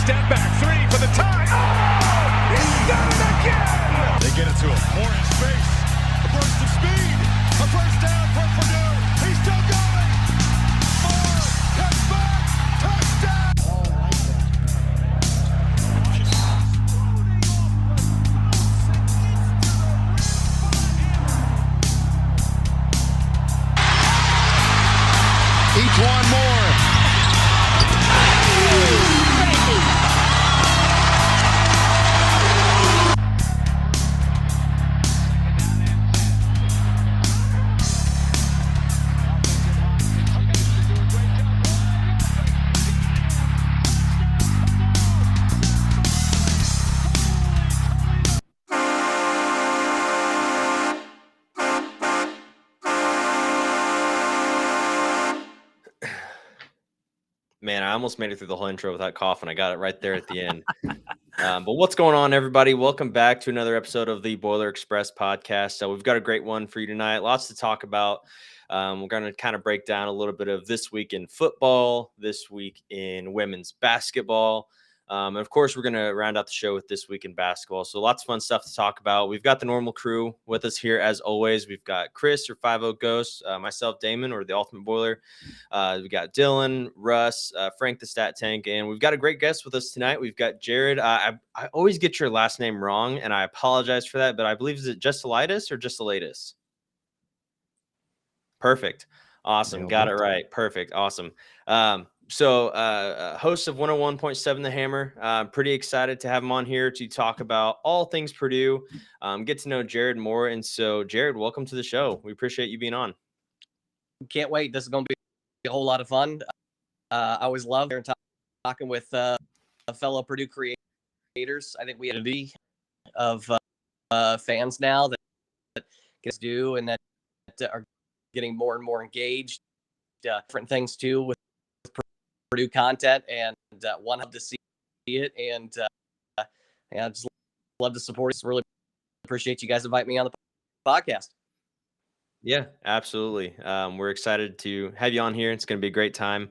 Step back three for the tie. Oh, he's done it again. They get it to him. More in space. A burst of speed. A first down for Purdue. He's still going. More. Cuts back. Touchdown. Oh, I like that. Each one more. Man, I almost made it through the whole intro without coughing. I got it right there at the end. But what's going on, everybody? Welcome back to another episode of the Boiler Express podcast. So we've got a great one for you tonight. Lots to talk about. We're going to kind of break down a little bit of this week in football, this week in women's basketball. And of course, we're going to round out the show with this week in basketball. So lots of fun stuff to talk about. We've got the normal crew with us here as always. We've got Chris or 50 Ghost, myself, Damon, or the Ultimate Boiler. We got Dylan, Russ, Frank the Stat Tank, and we've got a great guest with us tonight. We've got Jared. I always get your last name wrong, and I apologize for that, but I believe, is it Jesulaitis or Jesulaitis? Perfect. Awesome. Got it right. Perfect. Awesome. So host of 101.7 The Hammer. Pretty excited to have him on here to talk about all things Purdue, get to know Jared more. And so, Jared, welcome to the show. We appreciate you being on. Can't wait. This is going to be a whole lot of fun. I always love talking with fellow Purdue creators. I think we have a community of fans now that get to do and that are getting more and more engaged. Different things too with Purdue content, and one love to see it, and I just love to support it. Really appreciate you guys inviting me on the podcast. Yeah, absolutely. We're excited to have you on here. It's going to be a great time.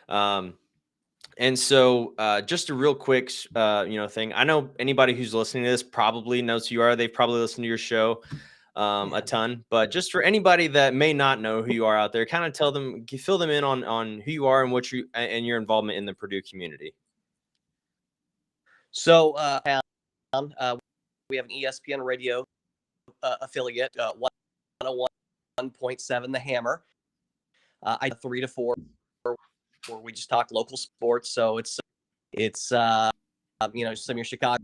And so just a real quick, thing. I know anybody who's listening to this probably knows who you are. They've probably listened to your show a ton, but just for anybody that may not know who you are out there, kind of fill them in on who you are and what you and your involvement in the Purdue community. So we have an ESPN radio affiliate, 101.7 The Hammer. I 3 to 4 where we just talk local sports. So it's some of your Chicago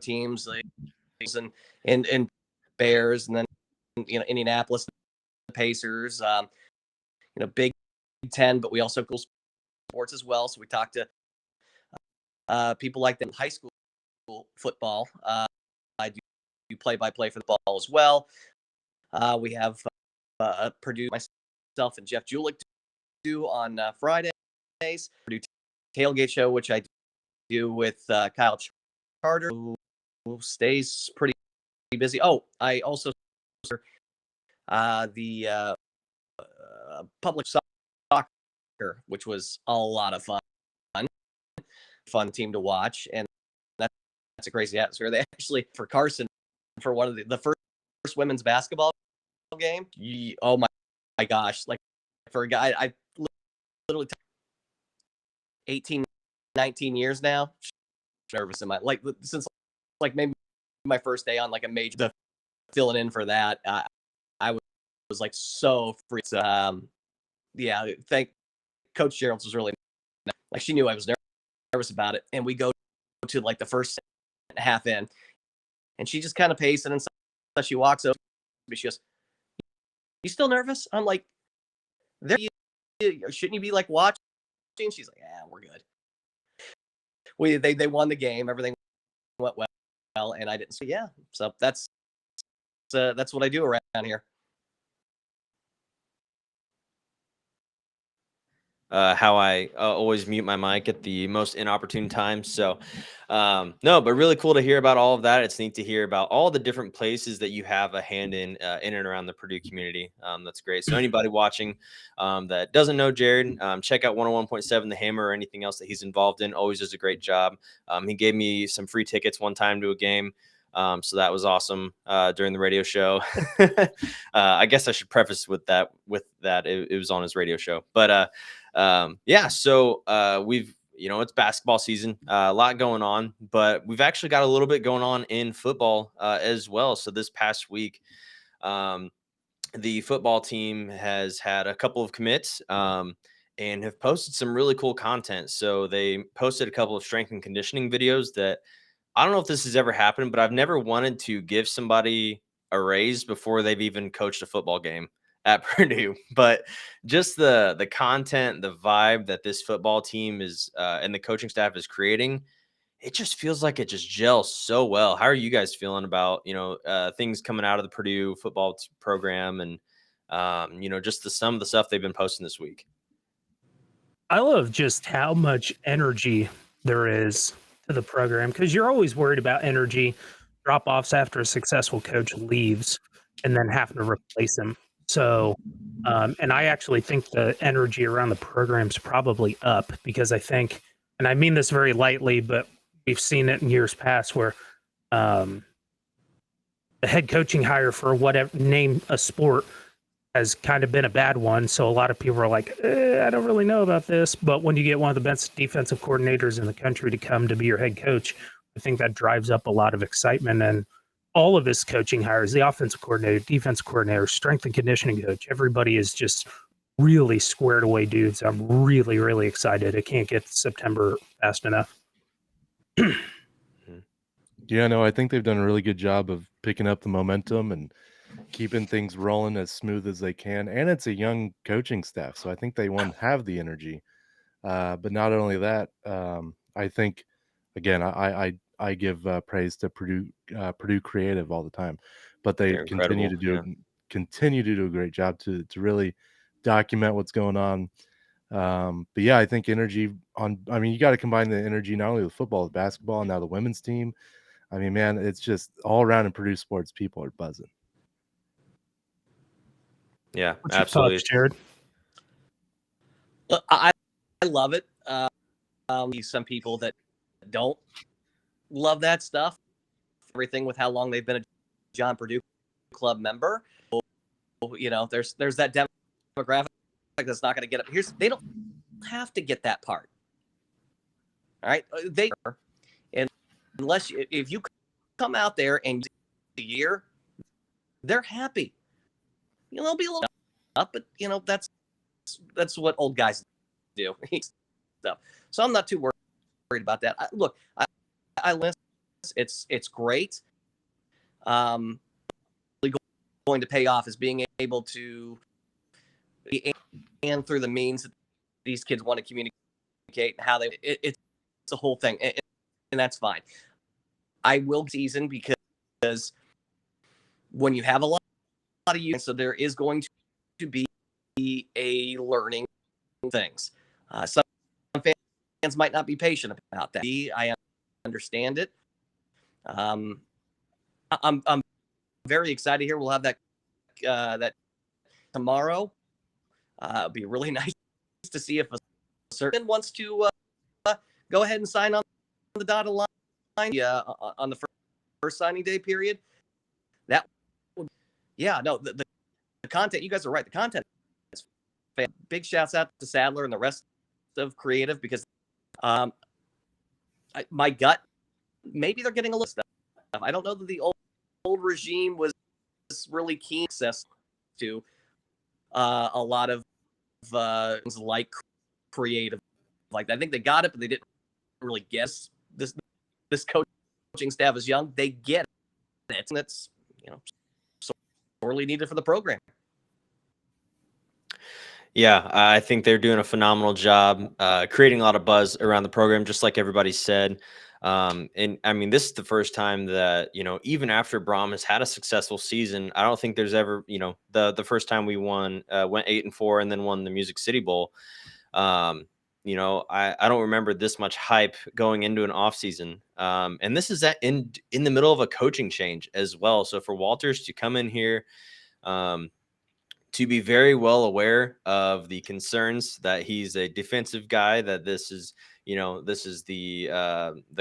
teams and Bears, and then Indianapolis, the Pacers, Big Ten, but we also cool sports as well. So we talk to people like that in high school football. I do play-by-play for the ball as well. We have Purdue, myself and Jeff Julik do on Fridays. Purdue Tailgate Show, which I do with Kyle Charter, who stays pretty busy. Oh, I also the public soccer, which was a lot of fun team to watch, and that's a crazy atmosphere. They actually, for Carson, for one of the first women's basketball game, oh my gosh, like for a guy, I literally 18, 19 years now, nervous in my since maybe my first day on like a major, filling in for that. I was like so free. Thank Coach Gerald's was really like, she knew I was nervous about it, and we go to like the first half in, and she just kind of pacing and stuff. She walks over, she goes, "You still nervous?" I'm like, shouldn't you be like watching? She's like, "Yeah, we're good." They won the game, everything went well, and I didn't say yeah. So that's what I do around here. how I always mute my mic at the most inopportune times. So, no, but really cool to hear about all of that. It's neat to hear about all the different places that you have a hand in and around the Purdue community. That's great. So anybody watching that doesn't know Jared, check out 101.7 The Hammer or anything else that he's involved in. Always does a great job. He gave me some free tickets one time to a game. So that was awesome during the radio show. I guess I should preface with that it was on his radio show. But yeah, so we've it's basketball season, a lot going on, but we've actually got a little bit going on in football as well. So this past week, the football team has had a couple of commits and have posted some really cool content. So they posted a couple of strength and conditioning videos that I don't know if this has ever happened, but I've never wanted to give somebody a raise before they've even coached a football game at Purdue. But just the content, the vibe that this football team is and the coaching staff is creating, it just feels like it just gels so well. How are you guys feeling about things coming out of the Purdue football program and just some of the stuff they've been posting this week? I love just how much energy there is to the program, because you're always worried about energy drop offs after a successful coach leaves and then having to replace him. So, and I actually think the energy around the program's probably up, because I think, and I mean this very lightly, but we've seen it in years past where the head coaching hire for whatever, name a sport, has kind of been a bad one. So a lot of people are like, I don't really know about this. But when you get one of the best defensive coordinators in the country to come to be your head coach, I think that drives up a lot of excitement. And all of his coaching hires, the offensive coordinator, defense coordinator, strength and conditioning coach, everybody is just really squared away dudes. I'm really, really excited. I can't get to September fast enough. Yeah, no, I think they've done a really good job of picking up the momentum and keeping things rolling as smooth as they can. And it's a young coaching staff, so I think they have the energy. But not only that, I think, again, I give praise to Purdue Creative all the time, but they They're continue incredible, to do a great job to really document what's going on. But yeah, I think energy you got to combine the energy not only with football, with basketball, and now the women's team. I mean, man, it's just all around in Purdue sports, people are buzzing. Yeah, What's your absolutely. thoughts, Jared? Look, I love it. Some people that don't love that stuff, everything with how long they've been a John Purdue club member. There's that demographic that's not going to get it. They don't have to get that part. All right, if you come out there and a year, they're happy. They'll be a little up, but that's what old guys do. So I'm not too worried about that. I listen. It's great. Going to pay off is being able to, and through the means that these kids want to communicate and how it's a whole thing, and that's fine. I will season because when you have a lot of youth, so there is going to be a learning things. Some fans might not be patient about that. I understand it. I'm very excited here. We'll have that tomorrow. It'll be really nice to see if a certain wants to go ahead and sign on the dotted line on the first signing day period. That would, the content. You guys are right. The content is fan. Big shouts out to Sadler and the rest of Creative, because my gut, maybe they're getting a little stuff. I don't know that the old regime was really keen access to a lot of things like Creative. Like, I think they got it, but they didn't really guess this coaching staff is young. They get it, and it's sorely needed for the program. Yeah, I think they're doing a phenomenal job creating a lot of buzz around the program, just like everybody said. And I mean, this is the first time that, even after Braum has had a successful season, I don't think there's ever, the first time we went 8-4 and then won the Music City Bowl. You know, I don't remember this much hype going into an offseason. And this is in the middle of a coaching change as well. So for Walters to come in here, to be very well aware of the concerns that he's a defensive guy, that this is, you know, this is the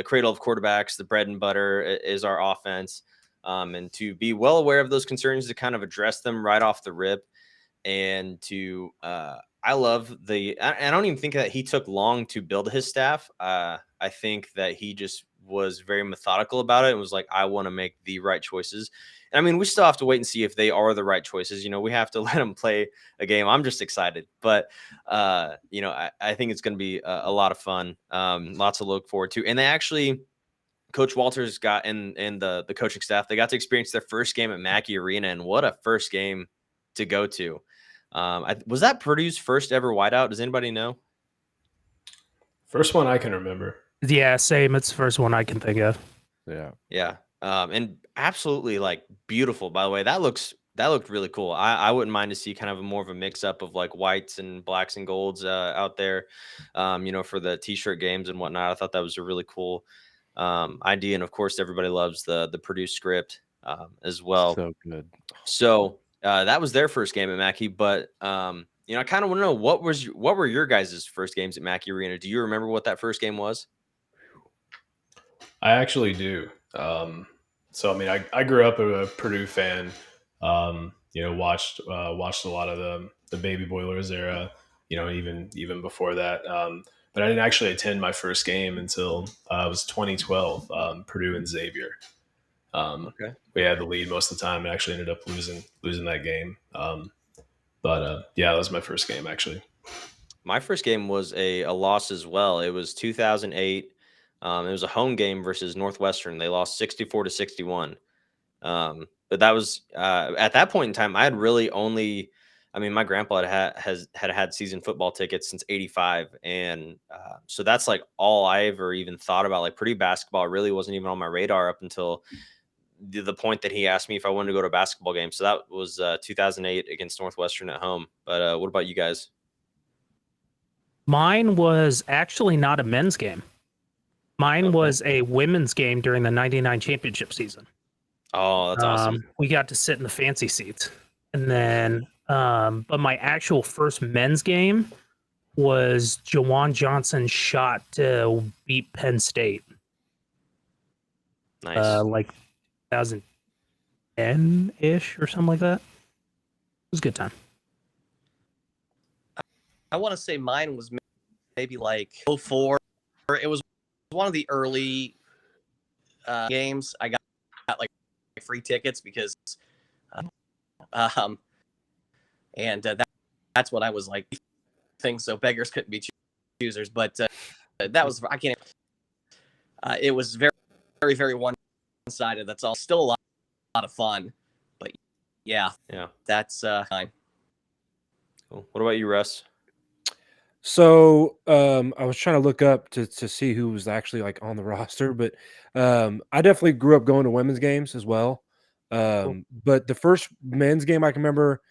cradle of quarterbacks, the bread and butter is our offense. And to be well aware of those concerns, to kind of address them right off the rip, and to I love I don't even think that he took long to build his staff. I think that he just was very methodical about it and was like, I want to make the right choices. And I mean, we still have to wait and see if they are the right choices. You know, we have to let them play a game. I'm just excited, but you know, I think it's going to be a lot of fun. Lots to look forward to. And they actually, Coach Walters got in the coaching staff, they got to experience their first game at Mackey Arena, and what a first game to go to. Was that Purdue's first ever whiteout? Does anybody know? First one I can remember. Yeah, same. It's the first one I can think of. Yeah. Yeah. And absolutely like beautiful, by the way. That looked really cool. I wouldn't mind to see kind of more of a mix up of like whites and blacks and golds out there, you know, for the t-shirt games and whatnot. I thought that was a really cool idea. And of course, everybody loves the Purdue script as well. So good. So that was their first game at Mackey, but you know, I kind of want to know what were your guys' first games at Mackey Arena? Do you remember what that first game was? I actually do. So I mean, I grew up a Purdue fan. You know, watched a lot of the Baby Boilers era. You know, even before that. But I didn't actually attend my first game until it was 2012. Purdue and Xavier. Okay. We had the lead most of the time and actually ended up losing that game. But yeah, that was my first game actually. My first game was a loss as well. It was 2008. It was a home game versus Northwestern. They lost 64-61. But that was at that point in time, I had really only, I mean, my grandpa had season football tickets since '85, and so that's like all I ever even thought about. Like Purdue basketball really wasn't even on my radar up until the point that he asked me if I wanted to go to a basketball game. So that was 2008 against Northwestern at home. But what about you guys? Mine was actually not a men's game. Mine Okay. was a women's game during the 99 championship season. Oh, that's awesome. We got to sit in the fancy seats. And then, but my actual first men's game was Jawan Johnson's shot to beat Penn State. Nice. Like 2010-ish or something like that. It was a good time. I want to say mine was maybe like 04. It was one of the early games. I got like free tickets because, and that's what I was like. Things so beggars couldn't be choosers, but that was I can't. It was very, very, very one-sided. That's all. Still a lot of fun, but yeah, that's fine. Cool. What about you, Russ? So I was trying to look up to see who was actually like on the roster, but I definitely grew up going to women's games as well. But the first men's game I can remember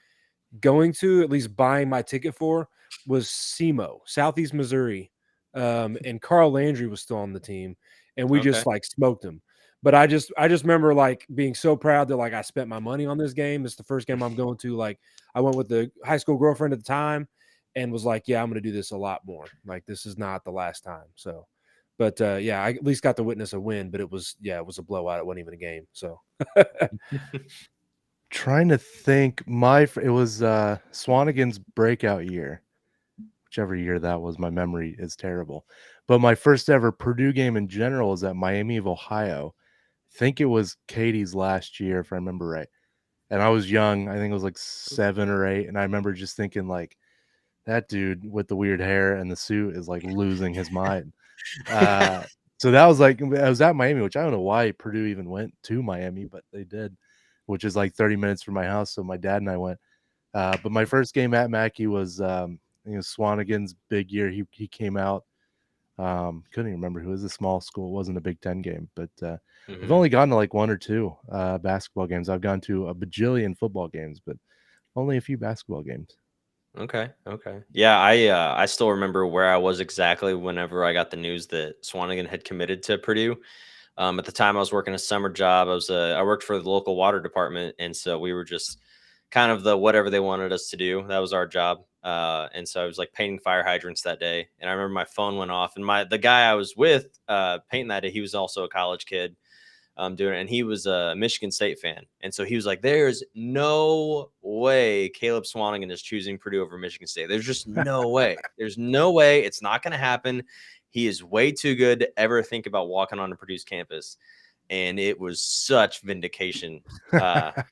going to, at least buying my ticket for, was SEMO, Southeast Missouri. And Carl Landry was still on the team, and we just like smoked him. But I just remember like being so proud that like I spent my money on this game. It's the first game I'm going to. Like I went with the high school girlfriend at the time and was like, yeah, I'm going to do this a lot more. Like this is not the last time. So, but yeah, I at least got to witness a win, but it was a blowout. It wasn't even a game. So Trying to think, it was Swanigan's breakout year, whichever year that was. My memory is terrible, but my first ever Purdue game in general is at Miami of Ohio. I think it was Katie's last year, if I remember right. And I was young. I think it was like 7 or 8. And I remember just thinking like, that dude with the weird hair and the suit is like losing his mind. So that was like, I was at Miami, which I don't know why Purdue even went to Miami, but they did, which is like 30 minutes from my house. So my dad and I went. But my first game at Mackey was, I think it was Swanigan's big year. He came out. Couldn't even remember who. It was a small school. It wasn't a Big Ten game, but I've only gone to like 1 or 2 basketball games. I've gone to a bajillion football games, but only a few basketball games. Okay. Yeah, I still remember where I was exactly whenever I got the news that Swanigan had committed to Purdue. At the time, I was working a summer job. I worked for the local water department, and so we were just kind of the whatever they wanted us to do. That was our job. And so I was like painting fire hydrants that day. And I remember my phone went off, and the guy I was with painting that day, he was also a college kid doing it, and he was a Michigan State fan. And so he was like, "There's no way Caleb Swanigan is choosing Purdue over Michigan State. There's just no way. There's no way. It's not going to happen. He is way too good to ever think about walking onto Purdue's campus." And it was such vindication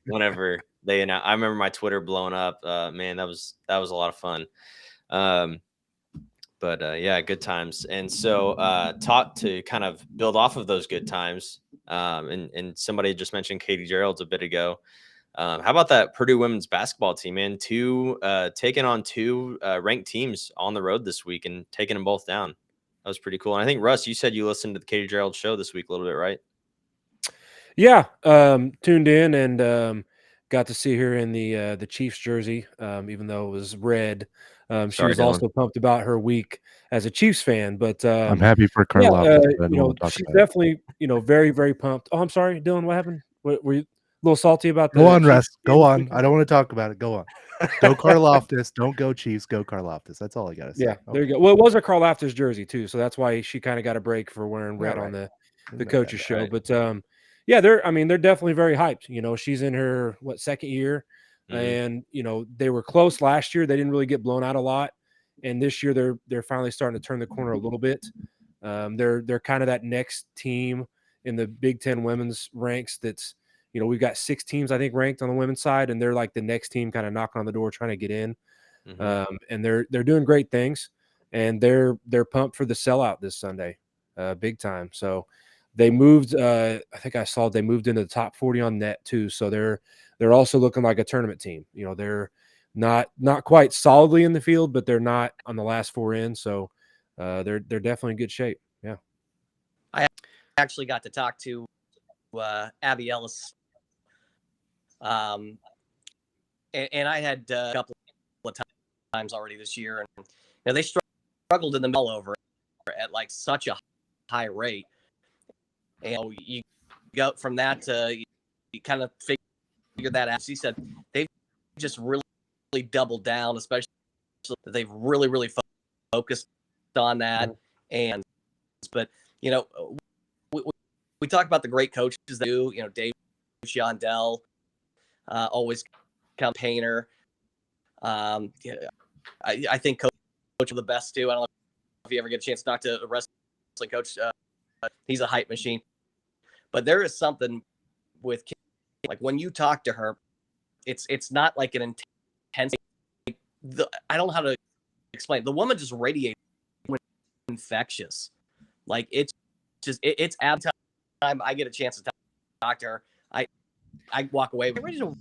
whenever they announced. I remember my Twitter blowing up. Man, that was a lot of fun. But yeah, good times. And so taught to kind of build off of those good times. And somebody just mentioned Katie Gerald's a bit ago. How about that Purdue women's basketball team, man? Taking on two ranked teams on the road this week and taking them both down. That was pretty cool. And I think, Russ, you said you listened to the Katie Gerald show this week a little bit, right? Yeah, tuned in and got to see her in the Chiefs jersey, even though it was red. She Sorry, was Dylan. also pumped about her week as a Chiefs fan, but I'm happy for yeah, Karloff. But I don't want to talk she's about it. definitely very very pumped. Oh, I'm sorry, Dylan. What happened? Were you a little salty about the Go on, Chiefs Russ. game Go this on. weekend? I don't want to talk about it. Go on. Go Karloftis. Don't go Chiefs. Go Karloftis. That's all I gotta say. Yeah, there you go. Well, it was a Carl Aftis jersey too, so that's why she kind of got a break for wearing red on the coach's show. right. But yeah, they're definitely very hyped. She's in her second year, and they were close last year. They didn't really get blown out a lot, and this year they're finally starting to turn the corner a little bit. They're kind of that next team in the Big Ten women's ranks. That's we've got 6 teams I think ranked on the women's side, and they're like the next team kind of knocking on the door trying to get in. And they're doing great things, and they're pumped for the sellout this Sunday, big time. So they moved. I think I saw they moved into the top 40 on net too. So they're also looking like a tournament team. They're not quite solidly in the field, but they're not on the last 4 in. So they're definitely in good shape. Yeah. I actually got to talk to Abby Ellis, and I had a couple of times already this year, and they struggled in the middle over at like such a high rate. And you go from that to you kind of figure that out. She said they've just really doubled down, especially that they've really focused on that. And but we talk about the great coaches that do. Dave Shondell, always campaigner. I think coach of the best too. I don't know if you ever get a chance to talk to a wrestling coach. He's a hype machine. But there is something with like when you talk to her, it's not like an intense. I don't know how to explain. The woman just radiates infectious. Like it's just it's ab time I get a chance to talk to her. I walk away ready to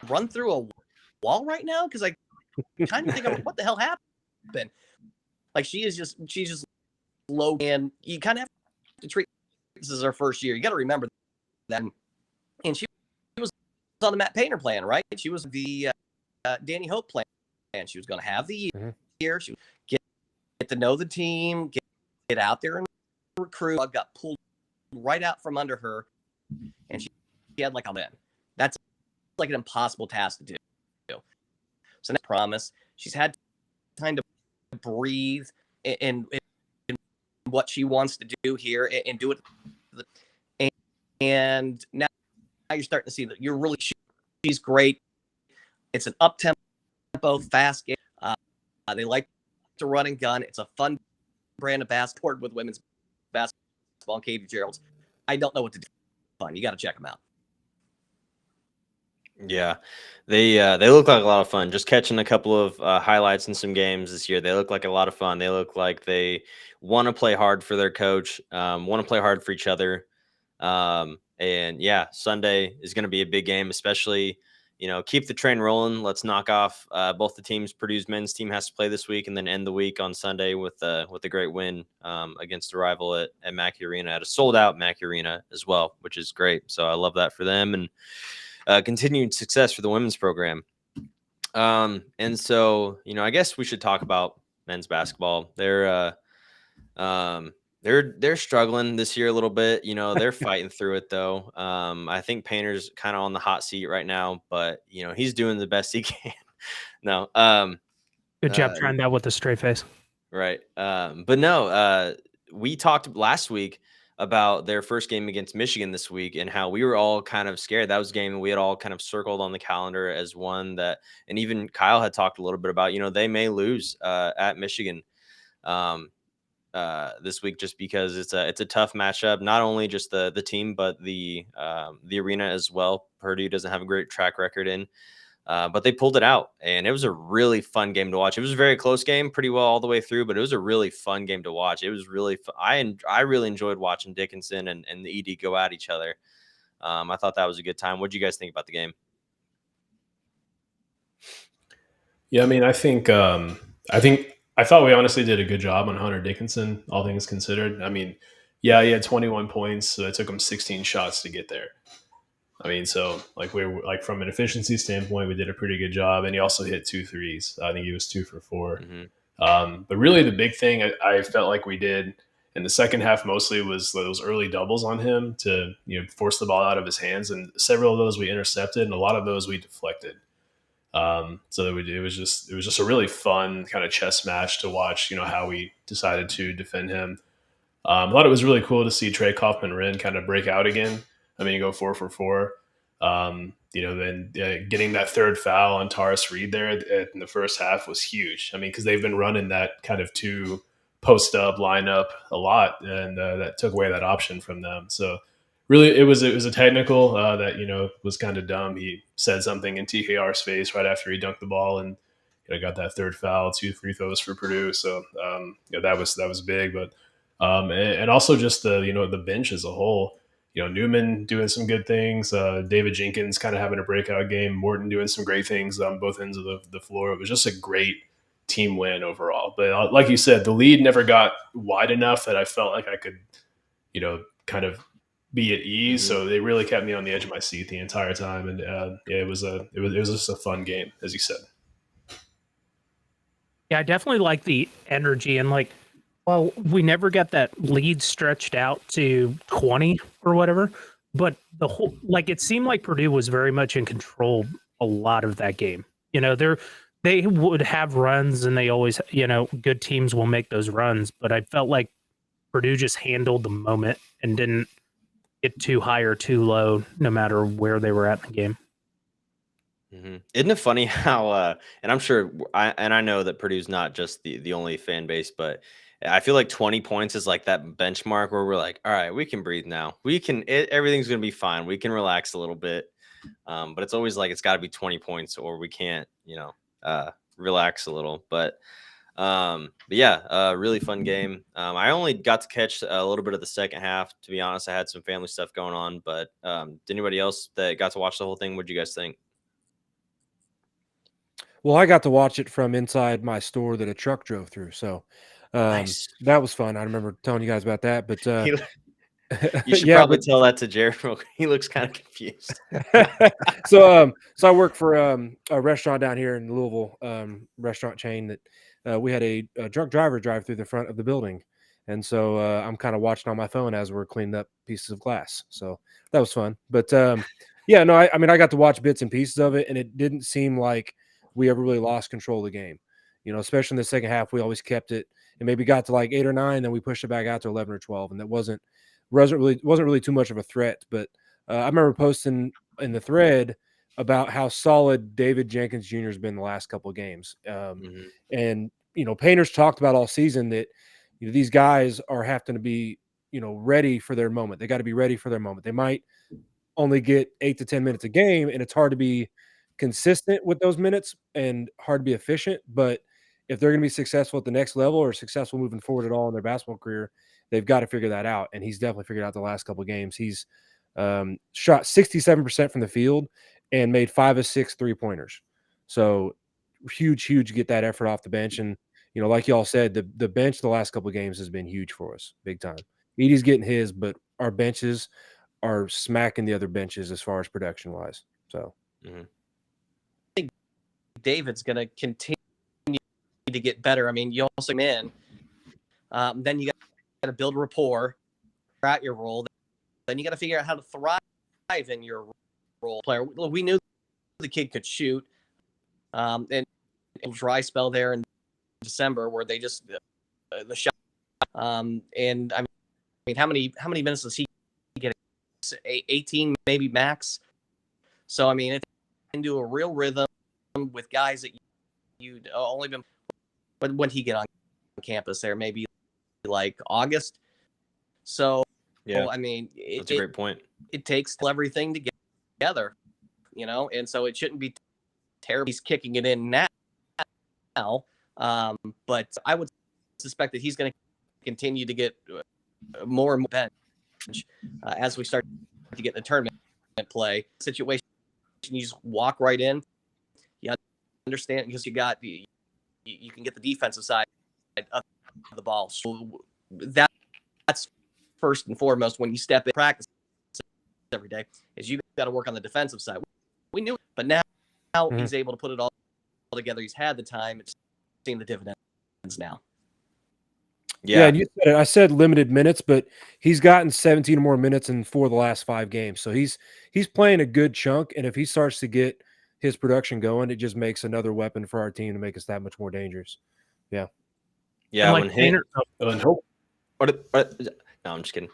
run through a wall right now because I kind of think what the hell happened. Like she's just low, and you kind of have to treat this as her first year. You got to remember that. And she was on the Matt Painter plan, right? She was the Danny Hope plan. And she was going to have the year. She would get to know the team, get out there and recruit. I got pulled right out from under her, and she had like a man. That's like an impossible task to do. So that promise, she's had time to breathe in what she wants to do here and do it. And now you're starting to see that she's great. It's an up-tempo, fast game. They like to run and gun. It's a fun brand of basketball with women's basketball. And Katie Gerald's. I don't know what to do. Fun. You got to check them out. Yeah, they look like a lot of fun. Just catching a couple of highlights in some games this year. They look like a lot of fun. They look like they want to play hard for their coach, want to play hard for each other. And yeah, Sunday is going to be a big game, especially, keep the train rolling. Let's knock off both the teams. Purdue's men's team has to play this week and then end the week on Sunday with a great win against a rival at Mackey Arena, at a sold out Mackey Arena as well, which is great. So I love that for them and continued success for the women's program. And so, I guess we should talk about men's basketball. They're struggling this year a little bit. They're fighting through it though. I think Painter's kind of on the hot seat right now, but he's doing the best he can. No, Good job trying that with a straight face. right. But no, we talked last week about their first game against Michigan this week and how we were all kind of scared. That was a game we had all kind of circled on the calendar as one that, and even Kyle had talked a little bit about, they may lose at Michigan this week just because it's a tough matchup. Not only just the team, but the arena as well. Purdue doesn't have a great track record in. But they pulled it out, and it was a really fun game to watch. It was a very close game, pretty well all the way through, but it was a really fun game to watch. It was really fun. I really enjoyed watching Dickinson and the ED go at each other. I thought that was a good time. What did you guys think about the game? Yeah, I mean, I thought we honestly did a good job on Hunter Dickinson, all things considered. I mean, yeah, he had 21 points, so it took him 16 shots to get there. I mean, so from an efficiency standpoint, we did a pretty good job, and he also hit 2 threes. I think he was 2 for 4. Mm-hmm. But really, the big thing I felt like we did in the second half mostly was those early doubles on him to force the ball out of his hands, and several of those we intercepted, and a lot of those we deflected. So it was just a really fun kind of chess match to watch. How we decided to defend him. I thought it was really cool to see Trey Kaufman-Renn kind of break out again. I mean, go 4 for 4. Then getting that third foul on Taurus Reed there in the first half was huge. I mean, because they've been running that kind of 2 post-up lineup a lot, and that took away that option from them. So really, it was a technical that was kind of dumb. He said something in TKR's face right after he dunked the ball, and got that third foul, 2 free throws for Purdue. So that was big, but and also just the bench as a whole. Newman doing some good things. David Jenkins kind of having a breakout game. Morton doing some great things on both ends of the floor. It was just a great team win overall. But like you said, the lead never got wide enough that I felt like I could, kind of be at ease. Mm-hmm. So they really kept me on the edge of my seat the entire time. And it was just a fun game, as you said. Yeah, I definitely like the energy and well, we never got that lead stretched out to 20 or whatever, but the whole it seemed like Purdue was very much in control a lot of that game. They would have runs, and they always, good teams will make those runs, but I felt like Purdue just handled the moment and didn't get too high or too low, no matter where they were at in the game. Mm-hmm. Isn't it funny how, and I'm sure, I know that Purdue's not just the only fan base, but I feel like 20 points is like that benchmark where we're like, all right, we can breathe now. Everything's going to be fine. We can relax a little bit. But it's always like, it's got to be 20 points or we can't, relax a little. But yeah, really fun game. I only got to catch a little bit of the second half. To be honest, I had some family stuff going on, but did anybody else that got to watch the whole thing? What did you guys think? Well, I got to watch it from inside my store that a truck drove through. So Nice. that was fun. I remember telling you guys about that. But you should probably tell that to Jared. He looks kind of confused. So I work for a restaurant down here in Louisville, restaurant chain that we had a drunk driver drive through the front of the building. And so I'm kind of watching on my phone as we're cleaning up pieces of glass. So that was fun. But yeah, no, I mean, I got to watch bits and pieces of it, and it didn't seem like we ever really lost control of the game. Especially in the second half, we always kept it and maybe got to 8 or 9, then we pushed it back out to 11 or 12. And that wasn't really too much of a threat. But I remember posting in the thread about how solid David Jenkins Jr. has been the last couple of games. And, Painters talked about all season that, these guys are having to be, ready for their moment. They got to be ready for their moment. They might only get 8 to 10 minutes a game, and it's hard to be consistent with those minutes and hard to be efficient. But if they're going to be successful at the next level or successful moving forward at all in their basketball career, they've got to figure that out. And he's definitely figured out the last couple of games. He's shot 67% from the field and made 5 of 6 3-pointers. So huge to get that effort off the bench. And, like y'all said, the bench the last couple of games has been huge for us, big time. Edie's getting his, but our benches are smacking the other benches as far as production wise. So David's going to continue to get better. I mean, you also come in, then you got to build rapport at your role. Then you got to figure out how to thrive in your role player. We knew the kid could shoot, and a dry spell there in December where they just the shot. And I mean, how many minutes does he get? 18 maybe max. So I mean, it's into a real rhythm with guys that you'd only been. But when he get on campus, there maybe like August. So Yeah, I mean, that's a great point. It takes everything to get together, and so it shouldn't be terrible. He's kicking it in now, but I would suspect that he's going to continue to get more and more bench as we start to get in the tournament play situation. You just walk right in. You understand because you can get the defensive side of the ball. So that's first and foremost when you step in practice every day is you got to work on the defensive side. We knew it, but now he's able to put it all together. He's had the time. It's seeing the dividends now. Yeah, and you said it. I said limited minutes, but he's gotten 17 more minutes in 4 of the last 5 games. So he's playing a good chunk, and if he starts to get his production going, it just makes another weapon for our team to make us that much more dangerous. Yeah. Yeah, like no, I'm just kidding.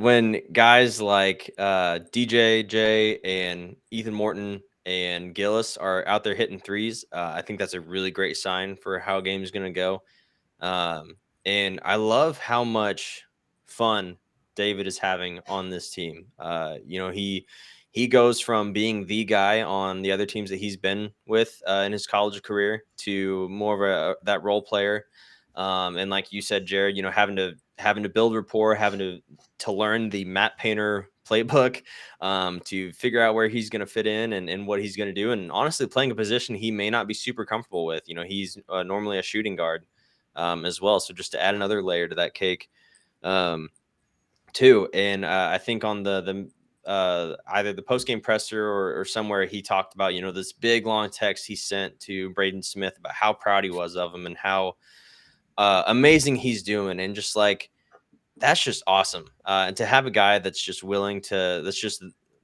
When guys like DJ, Jay, and Ethan Morton and Gillis are out there hitting threes, I think that's a really great sign for how a game is going to go. And I love how much fun David is having on this team. He goes from being the guy on the other teams that he's been with in his college career to more of that role player. And like you said, Jared, having to build rapport, having to learn the Matt Painter playbook, to figure out where he's going to fit in and what he's going to do. And honestly, playing a position he may not be super comfortable with. He's normally a shooting guard as well. So just to add another layer to that cake too. And I think on the either the post-game presser or somewhere he talked about, this big long text he sent to Braden Smith about how proud he was of him and how amazing he's doing. And just like, that's just awesome. And to have a guy that's just willing to,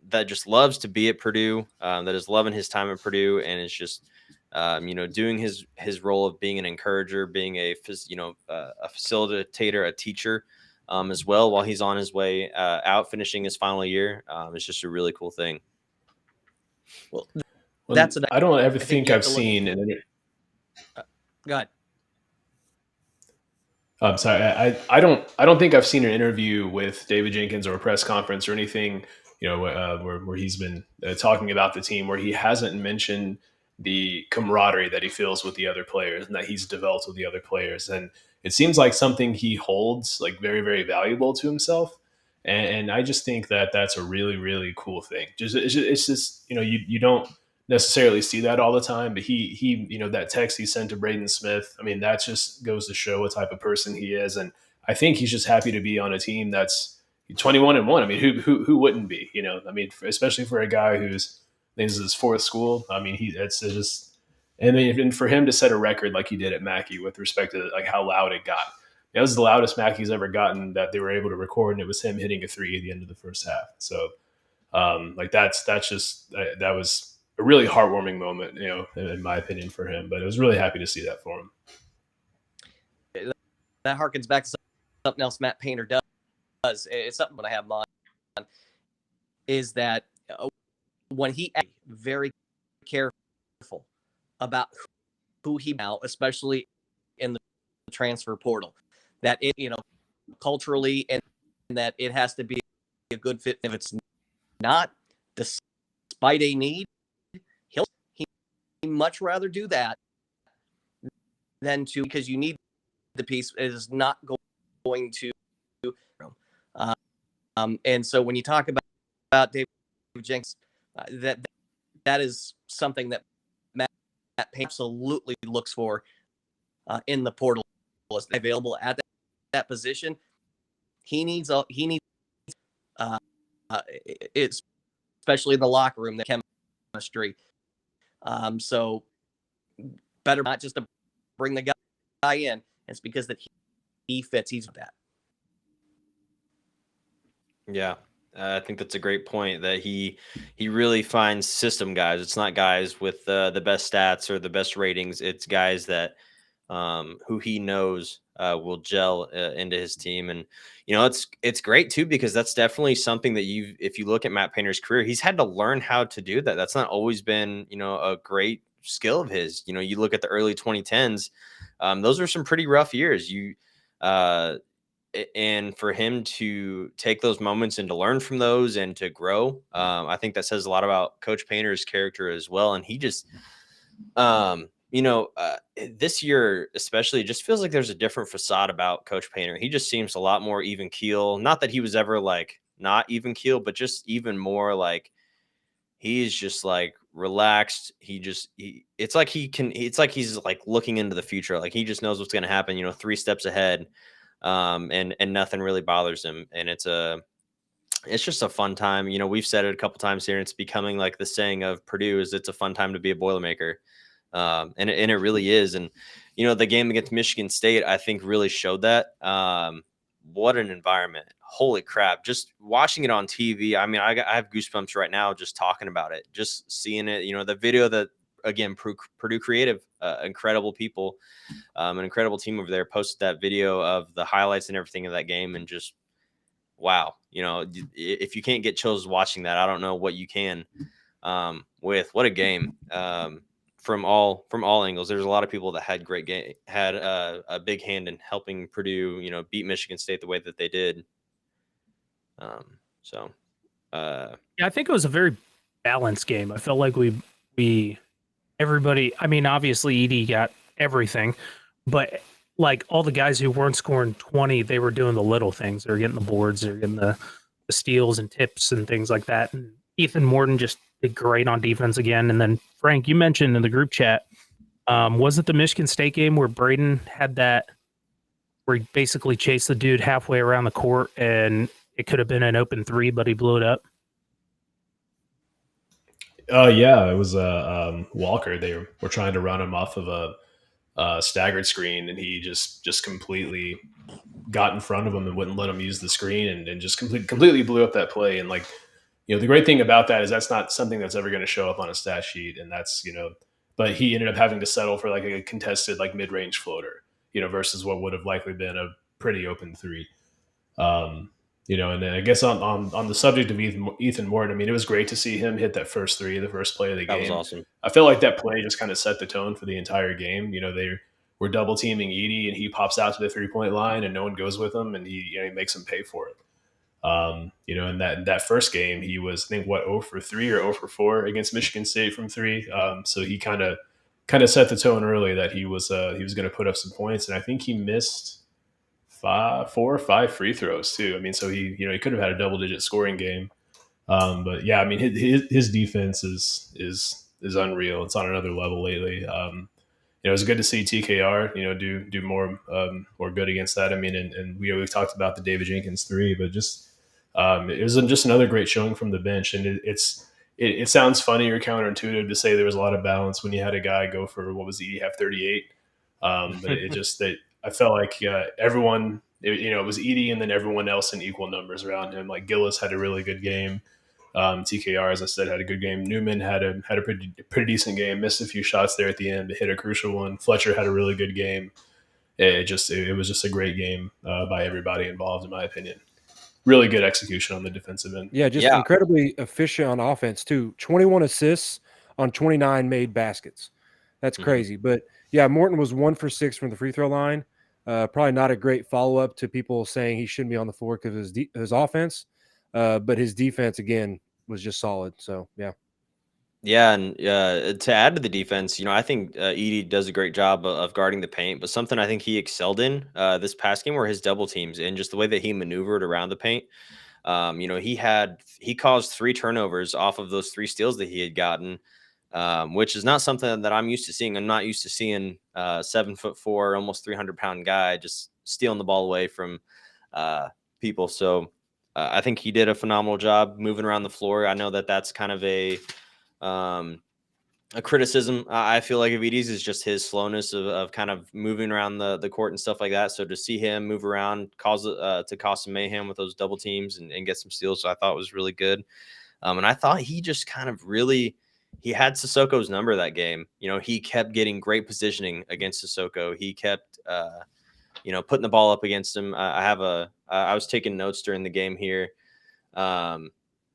that just loves to be at Purdue, that is loving his time at Purdue and is just, doing his role of being an encourager, being a facilitator, a teacher, as well, while he's on his way out, finishing his final year. It's just a really cool thing. Well, I don't ever think I've seen an Go ahead. I'm sorry. I don't think I've seen an interview with David Jenkins or a press conference or anything, where he's been talking about the team where he hasn't mentioned the camaraderie that he feels with the other players and that he's developed with the other players. And it seems like something he holds like very, very valuable to himself. And I just think that that's a really, really cool thing. It's just, you don't necessarily see that all the time, but he that text he sent to Braden Smith, I mean, that just goes to show what type of person he is. And I think he's just happy to be on a team that's 21-1. I mean, who wouldn't be, I mean, especially for a guy who's, I think this is his 4th school. I mean, it's just, and then for him to set a record like he did at Mackey with respect to like how loud it got. That was the loudest Mackey's ever gotten that they were able to record, and it was him hitting a 3 at the end of the first half. So, that was a really heartwarming moment, in my opinion, for him. But I was really happy to see that for him. That harkens back to something else Matt Painter does. It's something when I have him on, is that when he very careful about who he now, especially in the transfer portal, that it, culturally and that it has to be a good fit. If it's not, despite a need, he much rather do that than because you need the piece. It is not going to. And so when you talk about David Jenkins, that is something that Matt Painter absolutely looks for in the portal. Is available at that position. He needs it's especially in the locker room, the chemistry. So better not just to bring the guy in. It's because that he fits. He's that. Yeah, I think that's a great point that he really finds system guys. It's not guys with the best stats or the best ratings. It's guys that who he knows will gel into his team. And it's great too, because that's definitely something that if you look at Matt Painter's career, he's had to learn how to do that. That's not always been a great skill of his. You look at the early 2010s, those were some pretty rough years. And for him to take those moments and to learn from those and to grow, I think that says a lot about Coach Painter's character as well. And he just, this year especially, it just feels like there's a different facade about Coach Painter. He just seems a lot more even keel. Not that he was ever like not even keel, but just even more like he's just like relaxed. It's like he's like looking into the future. Like he just knows what's going to happen, 3 steps ahead. And nothing really bothers him. And it's just a fun time. We've said it a couple times here, and it's becoming like the saying of Purdue is it's a fun time to be a Boilermaker. And it really is. And, the game against Michigan State, I think really showed that. What an environment. Holy crap. Just watching it on TV. I mean, I have goosebumps right now just talking about it, just seeing it, the video that, again, Purdue Creative, incredible people, an incredible team over there posted that video of the highlights and everything of that game. And just, wow. If you can't get chills watching that, I don't know what you can, what a game, from all angles. There's a lot of people that had had a big hand in helping Purdue, beat Michigan State the way that they did. Yeah, I think it was a very balanced game. I felt like everybody, I mean, obviously Edie got everything, but like all the guys who weren't scoring 20, they were doing the little things. They're getting the boards, they're getting the steals and tips and things like that. And Ethan Morton just did great on defense again. And then Frank, you mentioned in the group chat, was it the Michigan State game where Braden had that, where he basically chased the dude halfway around the court and it could have been an open 3, but he blew it up? Yeah, it was Walker. They were trying to run him off of a staggered screen, and he just completely got in front of him and wouldn't let him use the screen, and just completely blew up that play. And like, the great thing about that is that's not something that's ever going to show up on a stat sheet, and that's but he ended up having to settle for like a contested like mid range floater, versus what would have likely been a pretty open 3. And I guess on the subject of Ethan Morton, I mean, it was great to see him hit that first 3, the first play of the game. That was awesome. I feel like that play just kind of set the tone for the entire game. They were double teaming Edie, and he pops out to the 3-point line, and no one goes with him, and he makes him pay for it. In that first game, he was, I think, 0 for 3 or 0 for 4 against Michigan State from 3. So he kind of set the tone early that he was going to put up some points, and I think he missed 4 or 5 free throws too. I mean, so he could have had a double-digit scoring game. But yeah, I mean, his defense is unreal. It's on another level lately. It was good to see TKR, do more good against that. I mean, and we talked about the David Jenkins 3, but just it was just another great showing from the bench. And it sounds funny or counterintuitive to say there was a lot of balance when you had a guy go for, what was he have 38. But it just that I felt like everyone, it was Edie and then everyone else in equal numbers around him. Like Gillis had a really good game. TKR, as I said, had a good game. Newman had a pretty decent game. Missed a few shots there at the end, but hit a crucial one. Fletcher had a really good game. It was just a great game by everybody involved, in my opinion. Really good execution on the defensive end. Yeah, just incredibly efficient on offense too. 21 assists on 29 made baskets. That's crazy. But yeah, Morton was 1 for 6 from the free throw line. Probably not a great follow-up to people saying he shouldn't be on the floor because of his offense. But his defense, again, was just solid. So, yeah. Yeah, and to add to the defense, I think Edie does a great job of guarding the paint, but something I think he excelled in this past game were his double teams and just the way that he maneuvered around the paint. He caused 3 turnovers off of those 3 steals that he had gotten, which is not something that I'm used to seeing. I'm not used to seeing 7'4", almost 300-pound guy just stealing the ball away from people. So I think he did a phenomenal job moving around the floor. I know that that's kind of a a criticism I feel like of Edie's is just his slowness of kind of moving around the court and stuff like that. So to see him move around, cause some mayhem with those double teams and get some steals, so I thought was really good. And I thought he just kind of really he had Sissoko's number that game. You know, he kept getting great positioning against Sissoko. He kept putting the ball up against him. I was taking notes during the game here. I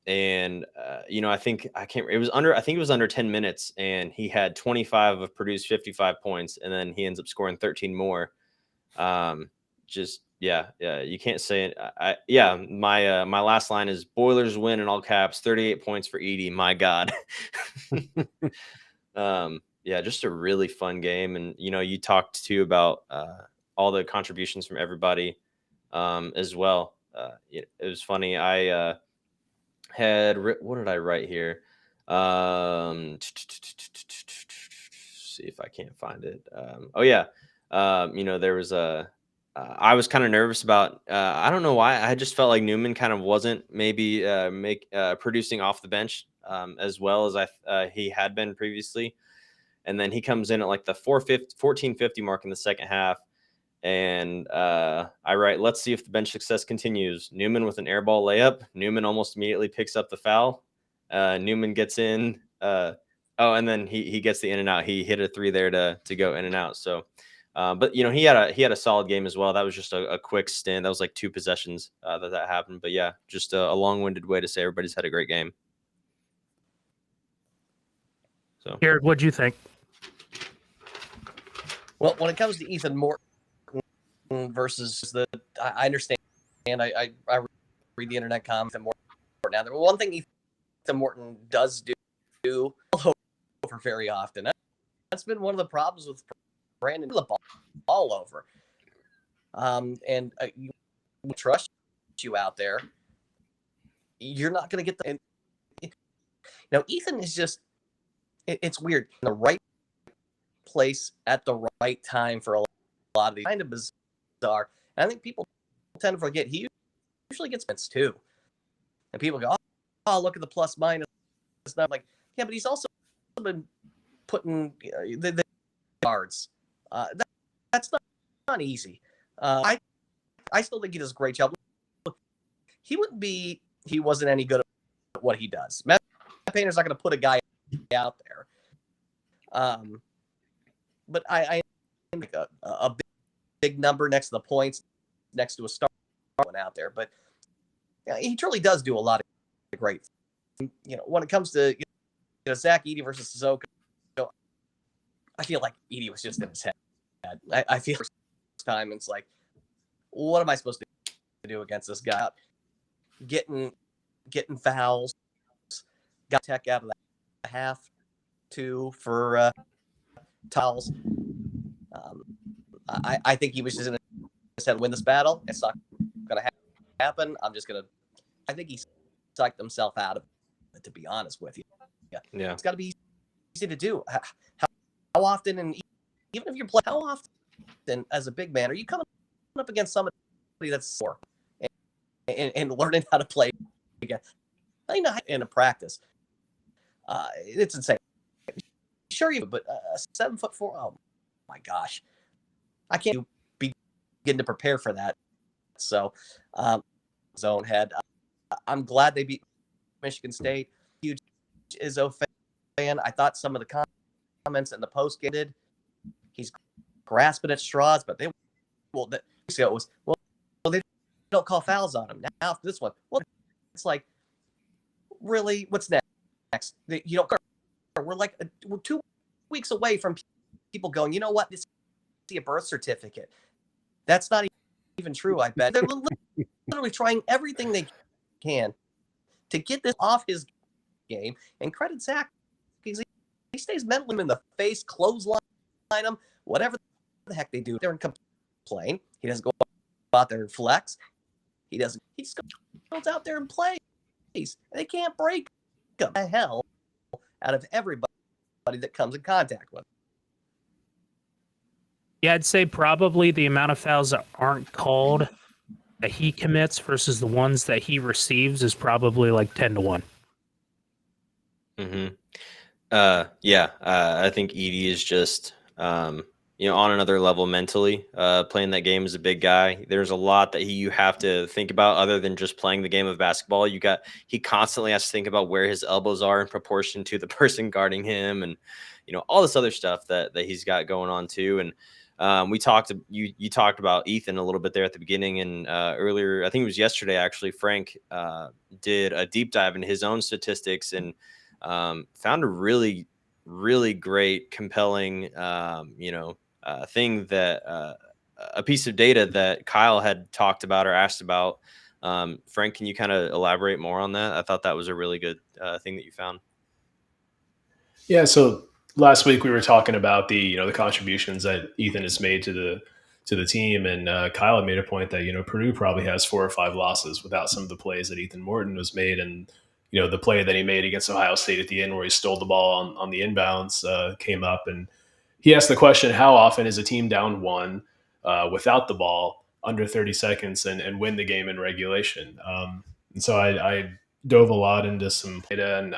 think it was under 10 minutes and he had 25 of Purdue's 55 points and then he ends up scoring 13 more. You can't say it. My last line is Boilers win in all caps, 38 points for Edie. My God. Just a really fun game. And, you talked too about all the contributions from everybody as well. It was funny. I what did I write here? See if I can't find it. There was I was kind of nervous about, I don't know why. I just felt like Newman kind of wasn't maybe producing off the bench as well as he had been previously. And then he comes in at like the 14:50 mark in the second half. And I write, let's see if the bench success continues. Newman with an air ball layup. Newman almost immediately picks up the foul. Newman gets in. And then he gets the in and out. He hit a 3 there to go in and out. So, but he had a solid game as well. That was just a quick stint. That was like 2 possessions that happened. But yeah, just a long-winded way to say everybody's had a great game. So, Jared, what'd you think? Well, when it comes to Ethan Morton versus I understand. I read the internet comments and Morton now. The one thing Ethan Morton does do over very often. That's been one of the problems with Brandon, the ball over. We trust you out there. You're not going to get the. Now, Ethan is just. It's weird. In the right place at the right time for a lot of these, kind of bizarre. And I think people tend to forget he usually gets minutes too. And people go, "Oh, look at the plus minus." It's not like, yeah, but he's also been putting the yards. That's not easy. I still think he does a great job. He wouldn't be. He wasn't any good at what he does. Matt Painter's not going to put a guy out there. But I think a big number next to the points, next to a star one out there. But he truly does do a lot of great. When it comes to Zach Edey versus Sissoko, I feel like Edey was just in his head. I feel first time it's like, what am I supposed to do against this guy? Getting fouls, got tech out of the half, 2 for towels. I think he was just in his head, win this battle. It's not going to happen. I think he psyched himself out of it, to be honest with you. Yeah. It's got to be easy to do. How often, and even if you're playing, how often as a big man are you coming up against somebody that's sore and learning how to play again? In a practice. It's insane. Sure, but 7'4". Oh my gosh, I can't begin to prepare for that. So, zone head. I'm glad they beat Michigan State. Huge Izzo fan. I thought some of the comments in the post game did. He's grasping at straws, but they don't call fouls on him. Now for this one, well, it's like, really, what's next? We're 2 weeks away from people going, you know what? This is a birth certificate. That's not even true, I bet. They're literally trying everything they can to get this off his game. And credit Zach, because he stays mentally in the face, clothesline him, whatever the heck they do. They're in complain. He doesn't go out there and flex. He just goes out there and plays. They can't break him. The hell out of everybody that comes in contact with him. Yeah, I'd say probably the amount of fouls that aren't called that he commits versus the ones that he receives is probably like 10-1. Mm-hmm. I think Edie is just on another level mentally. Playing that game as a big guy, there's a lot that you have to think about other than just playing the game of basketball. He constantly has to think about where his elbows are in proportion to the person guarding him, and all this other stuff that he's got going on too. And you talked about Ethan a little bit there at the beginning, and earlier, I think it was yesterday actually, Frank did a deep dive into his own statistics and found a really, really great, compelling, thing that a piece of data that Kyle had talked about or asked about. Frank, can you kind of elaborate more on that? I thought that was a really good thing that you found. Yeah, so last week we were talking about the contributions that Ethan has made to the team, and Kyle had made a point that Purdue probably has 4 or 5 losses without some of the plays that Ethan Morton was made, and the play that he made against Ohio State at the end where he stole the ball on the inbounds came up, and he asked the question: how often is a team down 1 without the ball under 30 seconds and win the game in regulation? And so I dove a lot into some data, and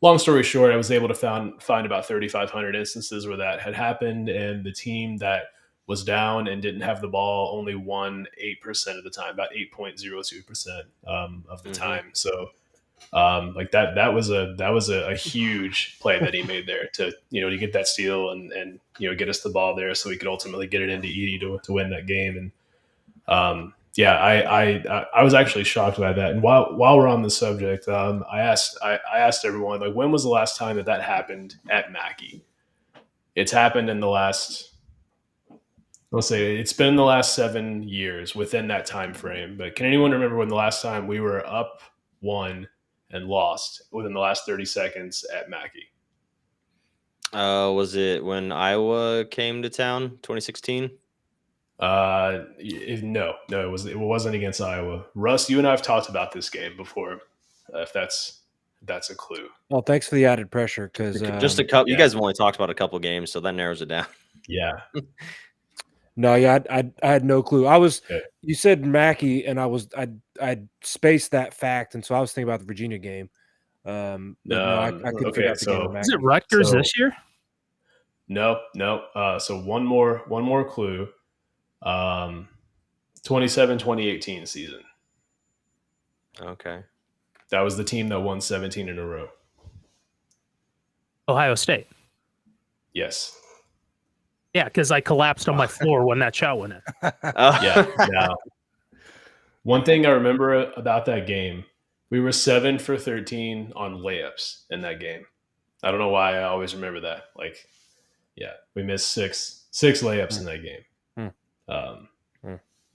long story short, I was able to find about 3,500 instances where that had happened, and the team that was down and didn't have the ball only won 8% of the time, about 8.02% of the time. So, like that was a huge play that he made there to get that steal and get us the ball there so we could ultimately get it into Edie to win that game. And yeah, I was actually shocked by that. And while we're on the subject, I asked everyone, like, when was the last time that happened at Mackey? It's happened in the last, let's say, it's been in the last 7 years within that time frame. But can anyone remember when the last time we were up 1 and lost within the last 30 seconds at Mackey? Was it when Iowa came to town, 2016? No, it wasn't against Iowa. Russ, you and I have talked about this game before. If that's a clue. Well, thanks for the added pressure because Just a couple. yeah. You guys have only talked about a couple games, so that narrows it down. Yeah. no, yeah, I had no clue. Okay. You said Mackey, and I spaced that fact, and so I was thinking about the Virginia game. But no, I couldn't okay, figure out the game so- with Is it Mackey. Rutgers So- this year? No. So one more clue. 2018 season. Okay. That was the team that won 17 in a row. Ohio State. Yes. Yeah, because I collapsed on my floor when that shot went in. Yeah. Now, one thing I remember about that game, we were 7 for 13 on layups in that game. I don't know why I always remember that. Like, yeah, we missed six layups in that game.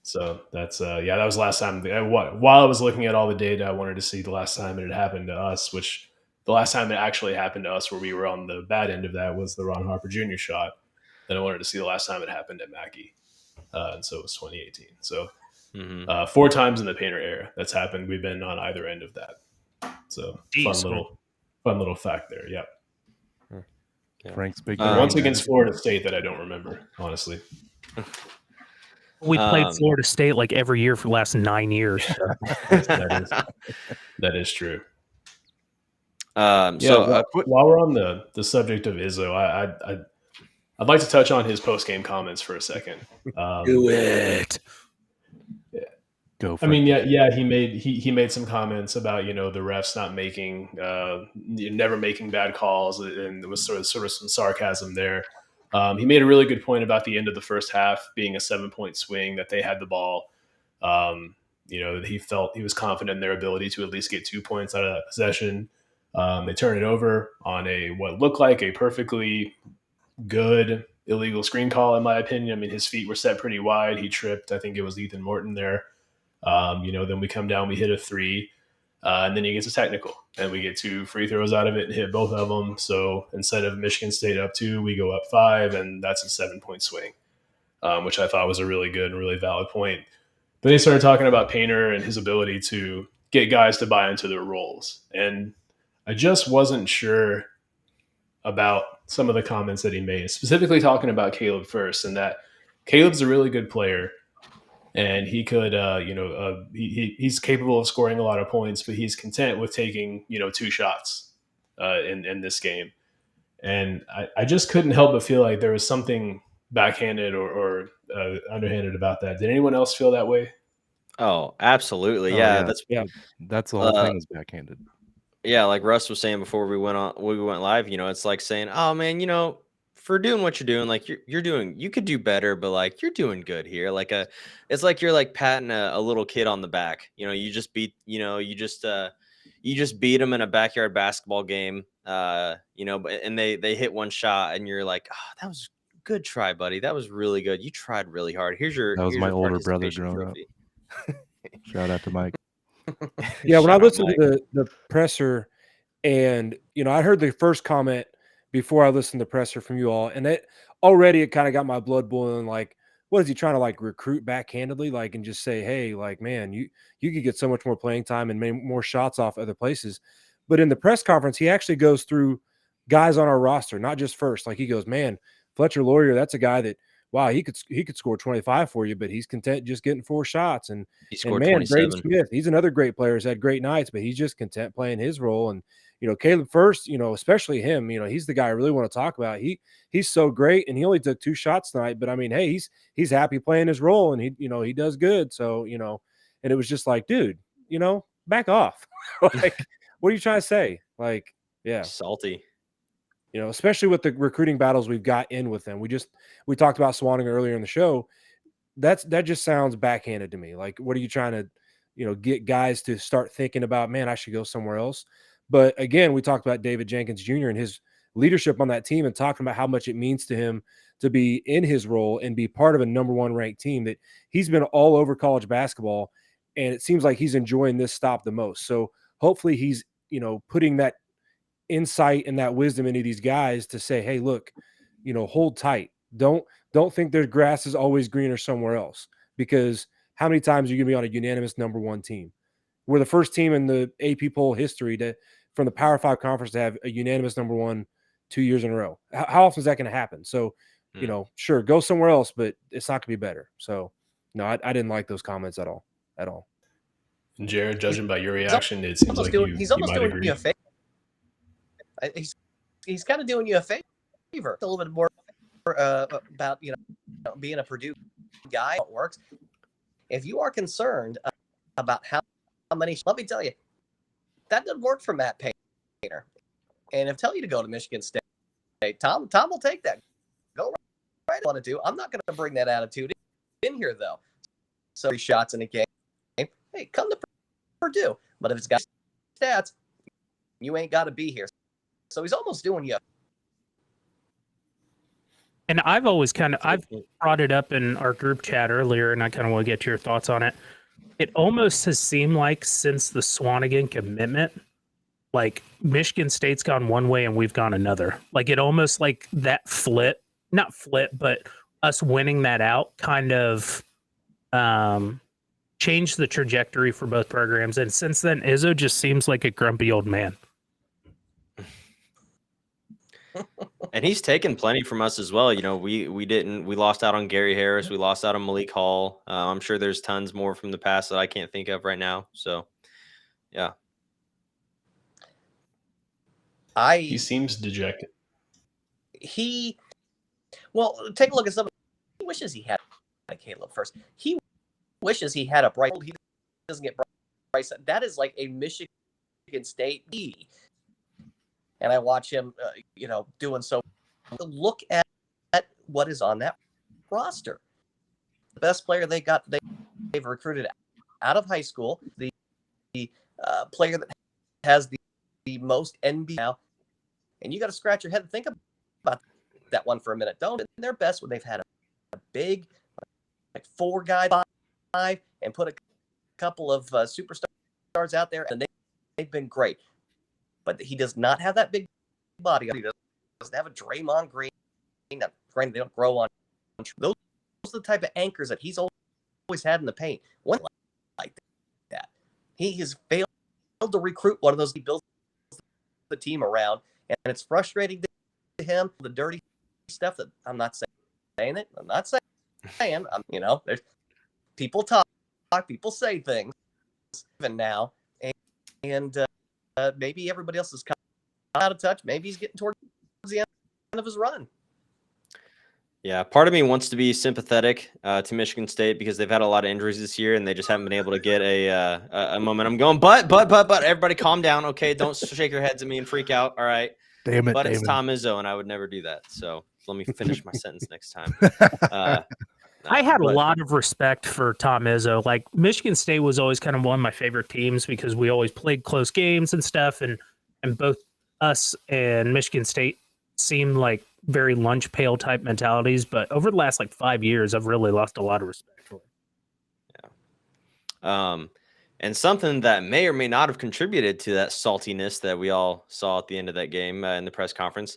So that's that was the last time. While I was looking at all the data, I wanted to see the last time it had happened to us. Which the last time it actually happened to us, where we were on the bad end of that, was the Ron Harper Jr. shot. Then I wanted to see the last time it happened at Mackey, and so it was 2018. So 4 times in the Painter era that's happened. We've been on either end of that. So Jeez. fun little fact there. Yeah. Frank's big. Once against Florida State that I don't remember, honestly. We played Florida State like every year for the last 9 years. So. That is true. While We're on the subject of Izzo, I'd like to touch on his post game comments for a second. Do it. Go for I mean, it. yeah, he made some comments about the refs not making, never making bad calls, and there was sort of some sarcasm there. He made a really good point about the end of the first half being a 7-point swing, that they had the ball. He felt he was confident in their ability to at least get 2 points out of that possession. They turned it over on what looked like a perfectly good illegal screen call, in my opinion. I mean, his feet were set pretty wide. He tripped. I think it was Ethan Morton there. Then we come down, we hit a 3, and then he gets a technical, and we get 2 free throws out of it and hit both of them. So instead of Michigan State up 2, we go up 5, and that's a 7-point swing, which I thought was a really good and really valid point. Then he started talking about Painter and his ability to get guys to buy into their roles. And I just wasn't sure about some of the comments that he made, specifically talking about Caleb first, and that Caleb's a really good player. And he could, he's capable of scoring a lot of points, but he's content with taking, 2 shots. in this game. And I just couldn't help but feel like there was something backhanded or underhanded about that. Did anyone else feel that way? Oh, absolutely. Oh, Yeah, yeah. that's That's the whole thing is backhanded. yeah, like Russ was saying before we went live, it's like saying, "Oh man, for doing what you're doing, like you could do better, but like you're doing good here." It's like you're like patting a little kid on the back. You just beat them in a backyard basketball game. And they hit one shot and you're like, "Oh, that was good try, buddy. That was really good. You tried really hard. That was my older brother participation growing up. trophy." Shout out to Mike. Yeah, when I Shout out, listened Mike. to the presser, and I heard the first comment before I listened to the presser from you all, and it kind of got my blood boiling. Like, what is he trying to like recruit backhandedly, like, and just say, hey, like, man, you could get so much more playing time and more shots off other places. But in the press conference, he actually goes through guys on our roster, not just first. Like, he goes, man, Fletcher Lawyer, that's a guy that, wow, he could score 25 for you, but he's content just getting 4 shots. And Scored man, Braden 27. Smith, he's another great player. He's had great nights, but he's just content playing his role. And Caleb First, especially him, he's the guy I really want to talk about. He's so great, and he only took 2 shots tonight, but I mean, hey, he's happy playing his role, and he does good. So and it was just like, dude, back off. Like, what are you trying to say? Like, yeah, Salty. especially with the recruiting battles we've got in with them. We talked about Swanning earlier in the show. That just sounds backhanded to me. Like, what are you trying to, get guys to start thinking about, man, I should go somewhere else. But again, we talked about David Jenkins Jr. and his leadership on that team and talking about how much it means to him to be in his role and be part of a number 1 ranked team, that he's been all over college basketball. And it seems like he's enjoying this stop the most. So hopefully he's, putting that insight and that wisdom into these guys to say, hey, look, hold tight. Don't think their grass is always greener somewhere else, because how many times are you going to be on a unanimous number 1 team? We're the first team in the AP poll history from the Power 5 conference to have a unanimous number 1 2 years in a row. How often is that going to happen? So, sure, go somewhere else, but it's not going to be better. So, no, I didn't like those comments at all. And Jared, judging by your reaction, it seems like you might agree. You a favor. He's kind of doing you a favor. A little bit more about being a Purdue guy. How it works. If you are concerned about how many, let me tell you, that didn't work for Matt Painter. And if I tell you to go to Michigan State, Tom will take that. Go right. I want to do. I'm not going to bring that attitude in here though. So 3 shots in a game. Hey, come to Purdue. But if it's got stats, you ain't got to be here. So he's almost doing you. And I've brought it up in our group chat earlier, and I kind of want to get your thoughts on it. It almost has seemed like since the Swanigan commitment, like Michigan State's gone one way and we've gone another. Like, it almost like that not flip, but us winning that out kind of changed the trajectory for both programs. And since then, Izzo just seems like a grumpy old man. And he's taken plenty from us as well. We lost out on Gary Harris. We lost out on Malik Hall. I'm sure there's tons more from the past that I can't think of right now. So, yeah. He seems dejected. Well, take a look at some. He wishes he had a Caleb First. He wishes he had a Bryce. He doesn't get Bryce. That is like a Michigan State E. And I watch him, doing so. Look at what is on that roster. The best player they've recruited out of high school. The player that has the most NBA now. And you got to scratch your head and think about that one for a minute. Don't. They're best when they've had a big, like 4-guy 5, and put a couple of superstars out there, and they've been great. But he does not have that big body. He doesn't have a Draymond Green. Granted, they don't grow on. Those are the type of anchors that he's always had in the paint. One like that. He has failed to recruit one of those. He builds the team around, and it's frustrating to him. The dirty stuff that I'm not saying it. I'm not saying. There's people talk, people say things, even now, and maybe everybody else is kind out of touch. Maybe he's getting towards the end of his run. Yeah, part of me wants to be sympathetic to Michigan State because they've had a lot of injuries this year and they just haven't been able to get a momentum going. But everybody calm down, okay? Don't shake your heads at me and freak out. All right. Damn it. But it's Damon. Tom Izzo, and I would never do that. So let me finish my sentence next time. I had a lot of respect for Tom Izzo. Like Michigan State was always kind of one of my favorite teams because we always played close games and stuff, and both us and Michigan State seemed like very lunch pail type mentalities. But over the last like 5 years, I've really lost a lot of respect for it. Yeah. And something that may or may not have contributed to that saltiness that we all saw at the end of that game in the press conference.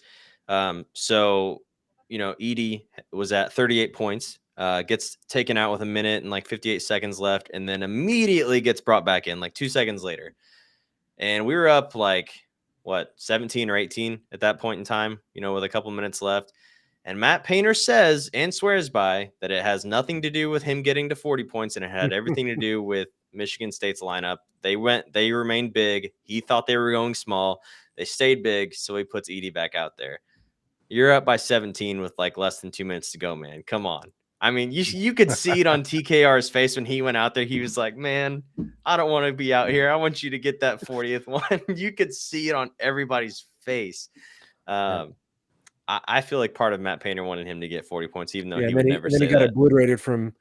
So, Edey was at 38 points, gets taken out with a minute and like 58 seconds left, and then immediately gets brought back in like 2 seconds later. And we were up like, 17 or 18 at that point in time, with a couple minutes left. And Matt Painter says and swears by that it has nothing to do with him getting to 40 points, and it had everything to do with Michigan State's lineup. They remained big. He thought they were going small. They stayed big, so he puts Edey back out there. You're up by 17 with like less than 2 minutes to go, man. Come on. I mean, you could see it on TKR's face when he went out there. He was like, man, I don't want to be out here. I want you to get that 40th one. You could see it on everybody's face. I feel like part of Matt Painter wanted him to get 40 points, even though he would never say that. Then he got obliterated from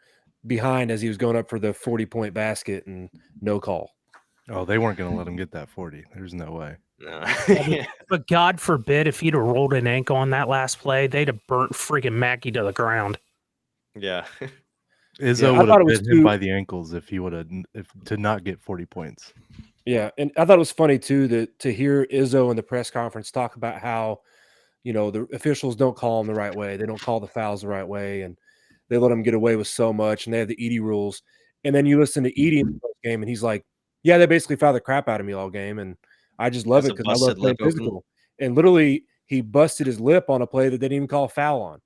behind as he was going up for the 40-point basket and no call. Oh, they weren't going to let him get that 40. There's no way. No. But God forbid if he'd have rolled an ankle on that last play, they'd have burnt freaking Mackey to the ground. Yeah. Izzo would have bit him by the ankles if he would have to not get 40 points. Yeah, and I thought it was funny too to hear Izzo in the press conference talk about how, the officials don't call them the right way. They don't call the fouls the right way, and they let them get away with so much, and they have the Edey rules. And then you listen to Edey in the game, and he's like, yeah, they basically fouled the crap out of me all game, and I just love it because I love playing physical. And literally, he busted his lip on a play that they didn't even call a foul on.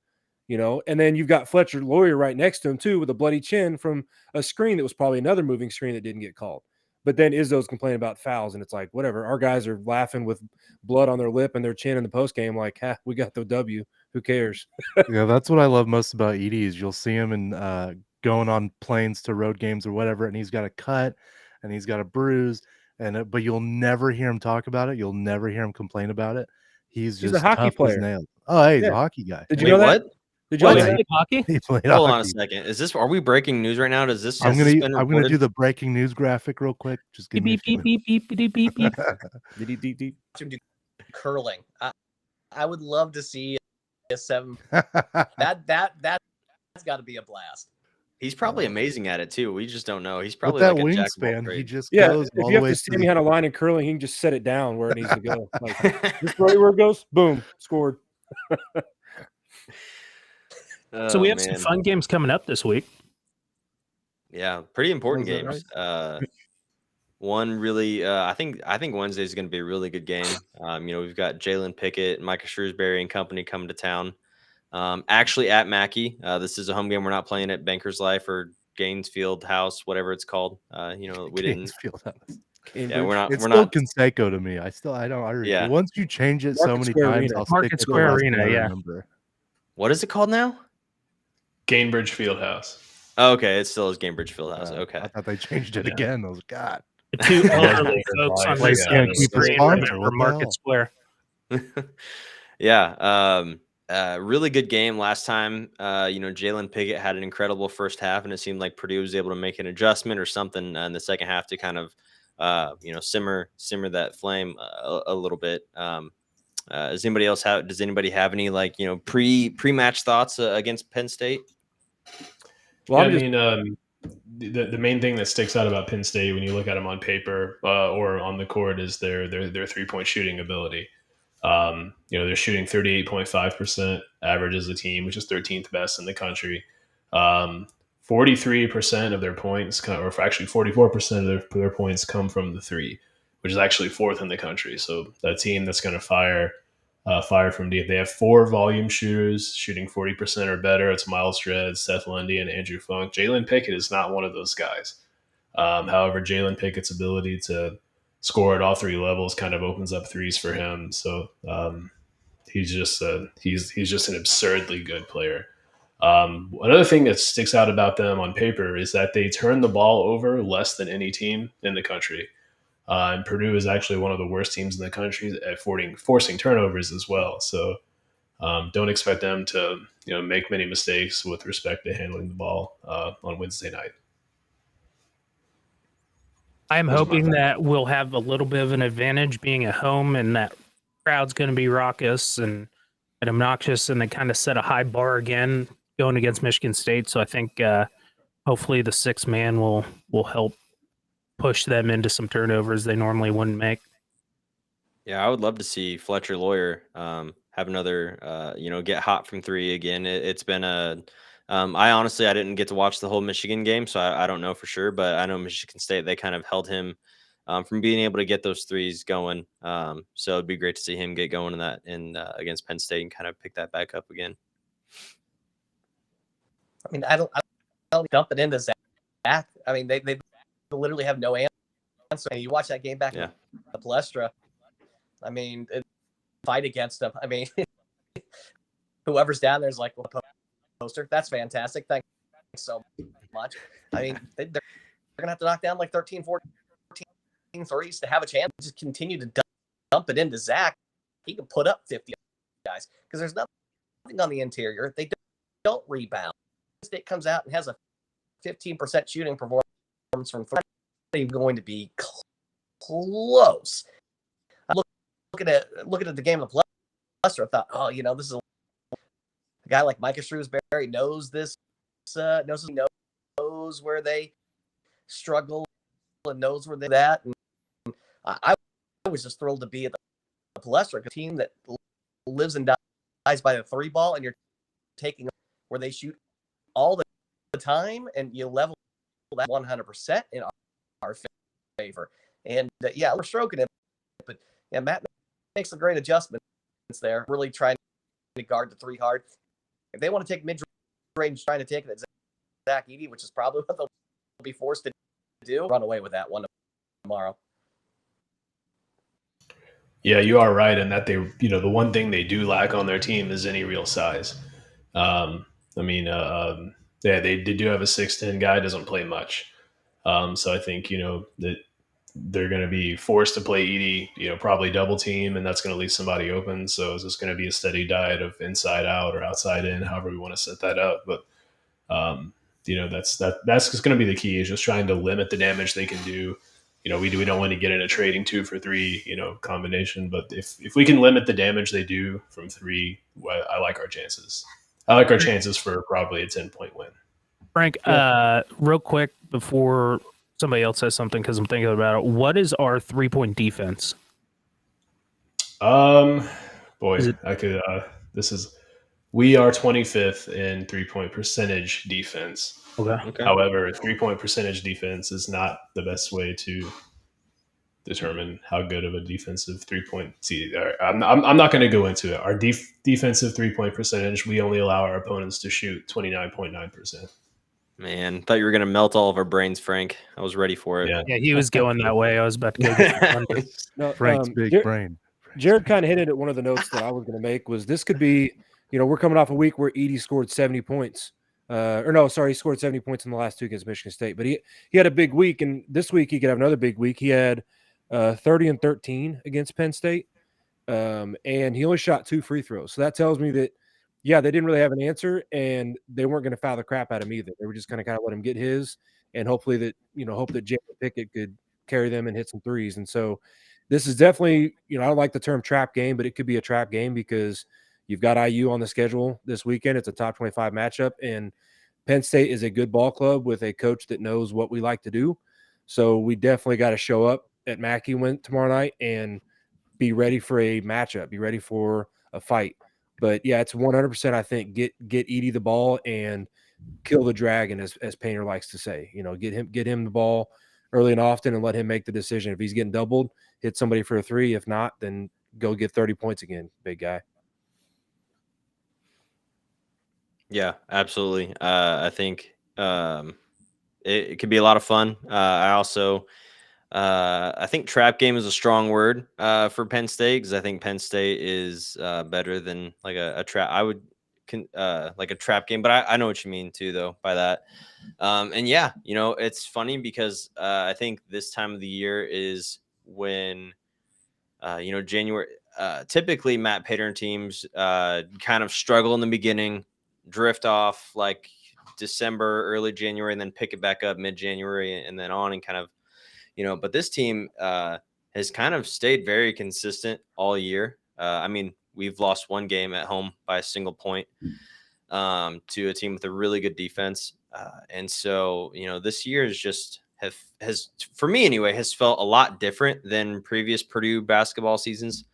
And then you've got Fletcher Loyer right next to him too with a bloody chin from a screen that was probably another moving screen that didn't get called. But then Izzo's complaining about fouls, and it's like, whatever. Our guys are laughing with blood on their lip and their chin in the post game, like, we got the W. Who cares? Yeah, that's what I love most about Edey is you'll see him in going on planes to road games or whatever, and he's got a cut and he's got a bruise, but you'll never hear him talk about it. You'll never hear him complain about it. He's just a hockey tough player. as nails. Oh, hey, he's a hockey guy. Did you know that? What? Did you What? know that? He played hockey? He played Hold hockey. on a second. Are we breaking news right now? Does this? I'm gonna do the breaking news graphic real quick. Just give me a few Beep, beep, beep, beep, beep, beep. Deep. Curling. I would love to see a 7. minutes. That's got to be a blast. He's probably amazing at it too. We just don't know. He's With probably that like a jack of all wingspan, he trades. just Yeah, goes if all you the have way to to stand behind a line in curling, he can just set it down where it needs to go. Like, just right where it goes, boom, scored. So we have man. some fun games coming up this week. Yeah, pretty important Oh, is that games. One really, I think Wednesday is going to be a really good game. We've got Jalen Pickett, Micah Shrewsbury, and company coming to town. Actually at Mackey. This is a home game. We're not playing at Bankers Life or Gainesfield House, whatever it's called. We didn't. Yeah, we're not. It's we're still not. Conseco to me. Yeah. Once you change it so Market many Square times, Arena. I'll Market stick with Square the last Arena, one I yeah. remember. What is it called now? Gainbridge Fieldhouse. Oh, okay, it still is Gamebridge Fieldhouse. Okay. I thought they changed it again. I was God. The two elderly folks on Place this can't side keep of the a screen sponsor. remember What the Market hell? Square. Yeah. Really good game last time. Jalen Pickett had an incredible first half, and it seemed like Purdue was able to make an adjustment or something in the second half to kind of, simmer that flame a little bit. Does anybody have any pre-match thoughts against Penn State? Well, The main thing that sticks out about Penn State when you look at them on paper or on the court is their 3-point shooting ability. They're shooting 38.5% average as a team, which is 13th best in the country. 43% of their points, or actually 44% of their points come from the three, which is actually 4th in the country. So that team that's going to fire from deep. They have 4 volume shooters shooting 40% or better. It's Miles Dredd, Seth Lundy, and Andrew Funk. Jalen Pickett is not one of those guys. However, Jalen Pickett's ability to score at all three levels kind of opens up threes for him. So he's just an absurdly good player. Another thing that sticks out about them on paper is that they turn the ball over less than any team in the country. And Purdue is actually one of the worst teams in the country at forcing turnovers as well. So don't expect them to make many mistakes with respect to handling the ball on Wednesday night. I'm Those are my hoping thoughts. that we'll have a little bit of an advantage being at home, and that crowd's going to be raucous and obnoxious, and they kind of set a high bar again going against Michigan State. So I think hopefully the sixth man will help push them into some turnovers they normally wouldn't make. Yeah, I would love to see Fletcher Lawyer have another, get hot from three again. It's been I didn't get to watch the whole Michigan game, so I don't know for sure, but I know Michigan State, they kind of held him from being able to get those threes going. So it'd be great to see him get going in that against Penn State and kind of pick that back up again. I mean, I don't dump it into Zach. I mean, they literally have no answer. And you watch that game back in the Palestra. I mean, fight against them. I mean, whoever's down there is like, well, poster. That's fantastic. Thanks so much. I mean, they're going to have to knock down like 13, 14 threes to have a chance to just continue to dump it into Zach. He can put up 50 guys because there's nothing on the interior. They don't rebound. State comes out and has a 15% shooting performance from three. Not even going to be close. Looking at the game of the Leicester, I thought, this is a guy like Micah Shrewsbury knows this, knows where they struggle and knows where they're at. And I was just thrilled to be at the Palestra, a team that lives and dies by the three ball, and you're taking where they shoot all the time, and you level that 100% in our favor. And we're stroking it, but Matt makes some great adjustments there, really trying to guard the three hard. If they want to take mid-range, trying to take it at Zach Edey, which is probably what they'll be forced to do, run away with that one tomorrow. Yeah, you are right in that they, the one thing they do lack on their team is any real size. They do have a 6'10" guy, doesn't play much. So I think, that they're going to be forced to play Edey, probably double team, and that's going to leave somebody open. So it's just going to be a steady diet of inside out or outside in, however we want to set that up. But, that's just going to be the key, is just trying to limit the damage they can do. We don't want to get in a trading 2 for 3, combination. But if we can limit the damage they do from three, I like our chances. I like our chances for probably a 10-point win. Frank, real quick before somebody else says something, because I'm thinking about it. What is our 3-point defense? We are 25th in 3-point percentage defense. Okay. However, 3-point percentage defense is not the best way to determine how good of a defensive 3-point. I'm not going to go into it. Our defensive 3-point percentage, we only allow our opponents to shoot 29.9%. Man, thought you were going to melt all of our brains, Frank. I was ready for it. Yeah, he was going that way. I was about to go get No, Frank's big brain. Jared kind of hinted at one of the notes that I was going to make was this could be, we're coming off a week where Edey scored 70 points. He scored 70 points in the last 2 against Michigan State. But he had a big week, and this week he could have another big week. He had 30 and 13 against Penn State, and he only shot 2 free throws. So that tells me that, they didn't really have an answer, and they weren't going to foul the crap out of him either. They were just going to kind of let him get his, and hopefully that, hope that Jalen Pickett could carry them and hit some threes. And so this is definitely, I don't like the term trap game, but it could be a trap game because you've got IU on the schedule this weekend. It's a top 25 matchup, and Penn State is a good ball club with a coach that knows what we like to do. So we definitely got to show up at Mackey tomorrow night and be ready for a matchup, be ready for a fight. But it's 100%. I think get Edey the ball and kill the dragon, as Painter likes to say. Get him the ball early and often, and let him make the decision. If he's getting doubled, hit somebody for a 3. If not, then go get 30 points again, big guy. Yeah, absolutely. I think it could be a lot of fun. I also I think trap game is a strong word for Penn State, because I think Penn State is better than like a trap. I would like a trap game, but I know what you mean too, though, by that. And yeah, it's funny because I think this time of the year is when January. Typically, Matt Pattern teams kind of struggle in the beginning, drift off like December, early January, and then pick it back up mid-January and then on, and kind of. But this team has kind of stayed very consistent all year. I mean, we've lost one game at home by a single point to a team with a really good defense. And so, this year is just has, for me anyway, has felt a lot different than previous Purdue basketball seasons.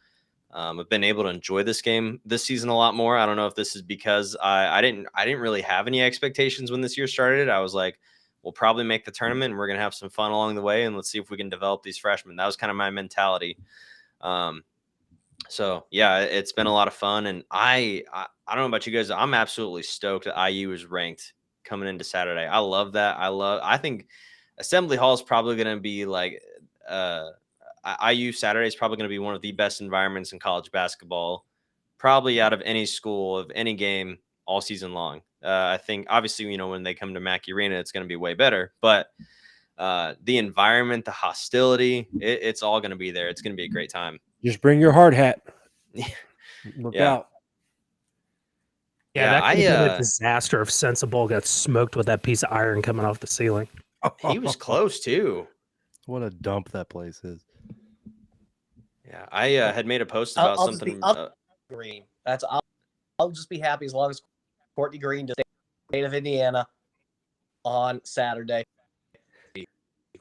I've been able to enjoy this game this season a lot more. I don't know if this is because I didn't really have any expectations when this year started. I was like, we'll probably make the tournament and we're going to have some fun along the way. And let's see if we can develop these freshmen. That was kind of my mentality. So yeah, it's been a lot of fun. And I don't know about you guys. I'm absolutely stoked that IU is ranked coming into Saturday. I love that. I think Assembly Hall is probably going to be like, IU Saturday is probably going to be one of the best environments in college basketball, probably out of any school of any game all season long. I think obviously, when they come to Mackey Arena, it's going to be way better, but the environment, the hostility, it's all going to be there. It's going to be a great time. Just bring your hard hat. Look Yeah. out. Yeah, that could have been a disaster if Sensible got smoked with that piece of iron coming off the ceiling. He was close too. What a dump that place is. Yeah, I had made a post about something. Green. I'll just be happy as long as Courtney Green does state of Indiana on Saturday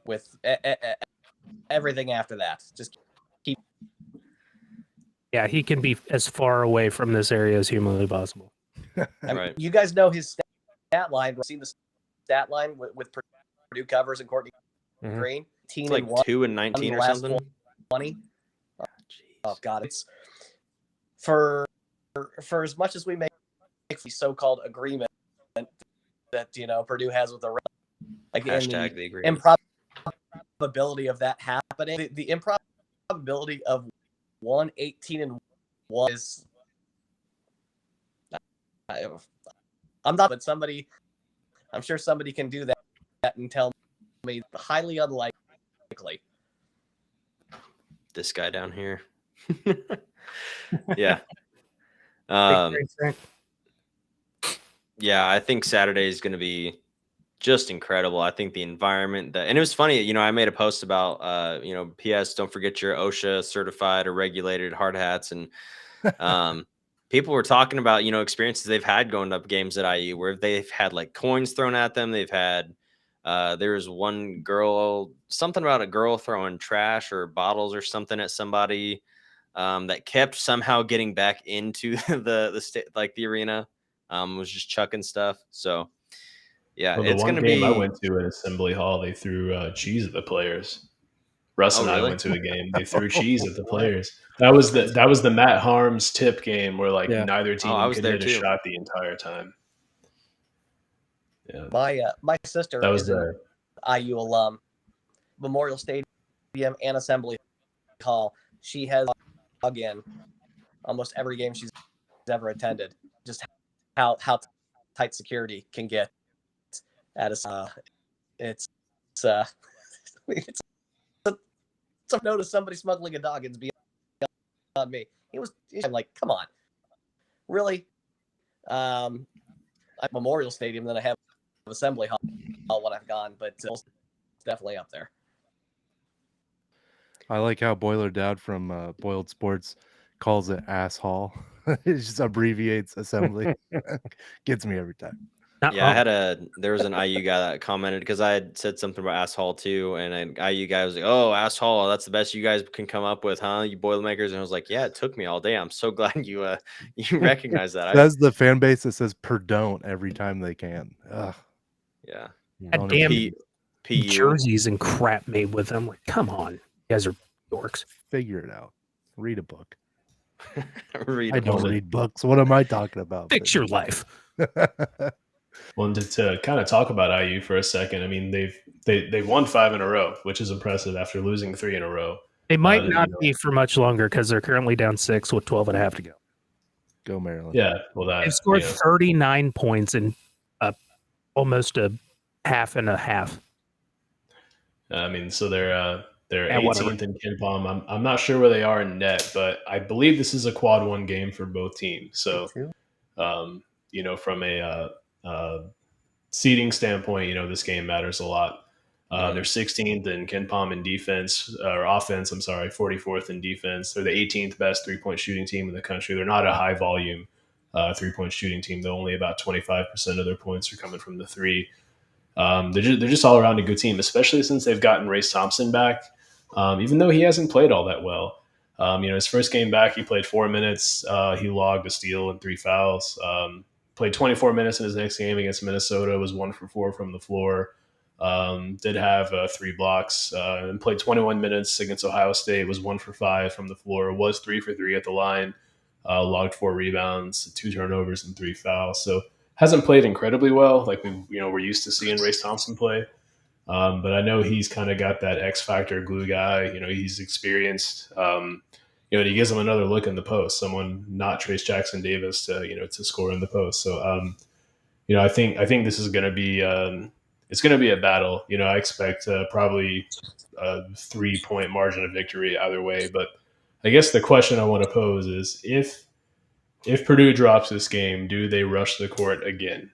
with everything after that. Just keep. Yeah, he can be as far away from this area as humanly possible. Right. You guys know his stat line. I've seen the stat line with Purdue covers and Courtney Green. It's like 2 and 19 or something. 20. Oh God, it's for as much as we make the so-called agreement that Purdue has with the Hashtag the agreement. Improbability of that happening. The improbability of 1-18-1 is. I'm not, but I'm sure somebody can do that and tell me highly unlikely. This guy down here. Yeah. Yeah, I think Saturday is going to be just incredible. I think the environment and it was funny, I made a post about, PS, don't forget your OSHA certified or regulated hard hats. And people were talking about, experiences they've had going up games at IU where they've had like coins thrown at them. They've had, there was one girl, something about a girl throwing trash or bottles or something at somebody that kept somehow getting back into the arena, was just chucking stuff. So yeah, well, it's going to be. I went to at Assembly Hall, they threw cheese at the players. Russ and I went to a game. They threw cheese at the players. That was the Matt Harms tip game where neither team could hit a shot the entire time. Yeah. My sister is an IU alum. Memorial Stadium and Assembly Hall. She has again almost every game she's ever attended. Just how tight security can get at a it's some notice somebody smuggling a dog is beyond me. I'm like, come on, really? At Memorial Stadium, then I have Assembly Hall when I've gone, but it's definitely up there. I like how Boiler Dad from Boiled Sports calls it Ass Hall. It just abbreviates Assembly. Gets me every time. Yeah, there was an IU guy that commented because I had said something about asshole too, and an IU guy was like, "Oh, asshole, that's the best you guys can come up with, huh? You Boilermakers." And I was like, "Yeah, it took me all day. I'm so glad you recognize that." That's the fan base that says "Perdon't" every time they can. Ugh. Yeah, that damn jerseys and crap made with them. Like, come on, you guys are dorks. Figure it out. Read a book. I don't read books. What am I talking about? Fix your life. Well, to kind of talk about IU for a second, I mean they've won 5 in a row, which is impressive after losing 3 in a row. They might You not know, be for much longer because they're currently down 6 with 12 and a half to go. Go Maryland. yeah, well that They've scored you know, 39 points in almost a half and a half. I mean, so they're Yeah, whatever. 18th in KenPom. I'm not sure where they are in net, but I believe this is a quad 1 game for both teams. So, you know, from a seeding standpoint, you know, this game matters a lot. They're 16th in KenPom in defense or offense. I'm sorry, 44th in defense. They're the 18th best 3-point shooting team in the country. They're not a high volume 3-point shooting team. They're only about 25% of their points are coming from the three. They're just all around a good team, especially since they've gotten Race Thompson back. Even though he hasn't played all that well, you know, his first game back, he played 4 minutes. He logged a steal and 3 fouls. Played 24 minutes in his next game against Minnesota. Was 1 for 4 from the floor. Did have 3 blocks and played 21 minutes against Ohio State. Was 1 for 5 from the floor. Was 3 for 3 at the line. Logged 4 rebounds, 2 turnovers, and 3 fouls. So hasn't played incredibly well, like we're used to seeing Race Thompson play. But I know he's kind of got that X factor glue guy. You know, he's experienced. You know, and he gives them another look in the post. Someone not Trace Jackson Davis to score in the post. So you know, I think this is going to be it's going to be a battle. You know, I expect probably a 3-point margin of victory either way. But I guess the question I want to pose is if Purdue drops this game, do they rush the court again?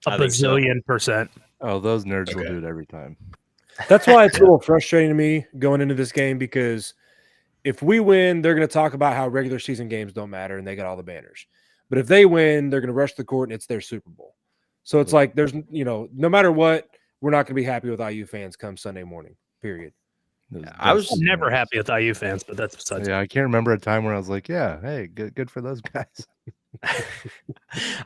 A bazillion percent. Oh, those nerds will Okay. do it every time. That's why it's a little frustrating to me going into this game, because if we win, they're going to talk about how regular season games don't matter and they got all the banners. But if they win, they're going to rush the court and it's their Super Bowl. So it's like there's, you know, no matter what, we're not going to be happy with IU fans come Sunday morning, period. I was never happy with IU fans, but that's besides. Yeah, I can't remember a time where I was like, yeah, hey, good for those guys.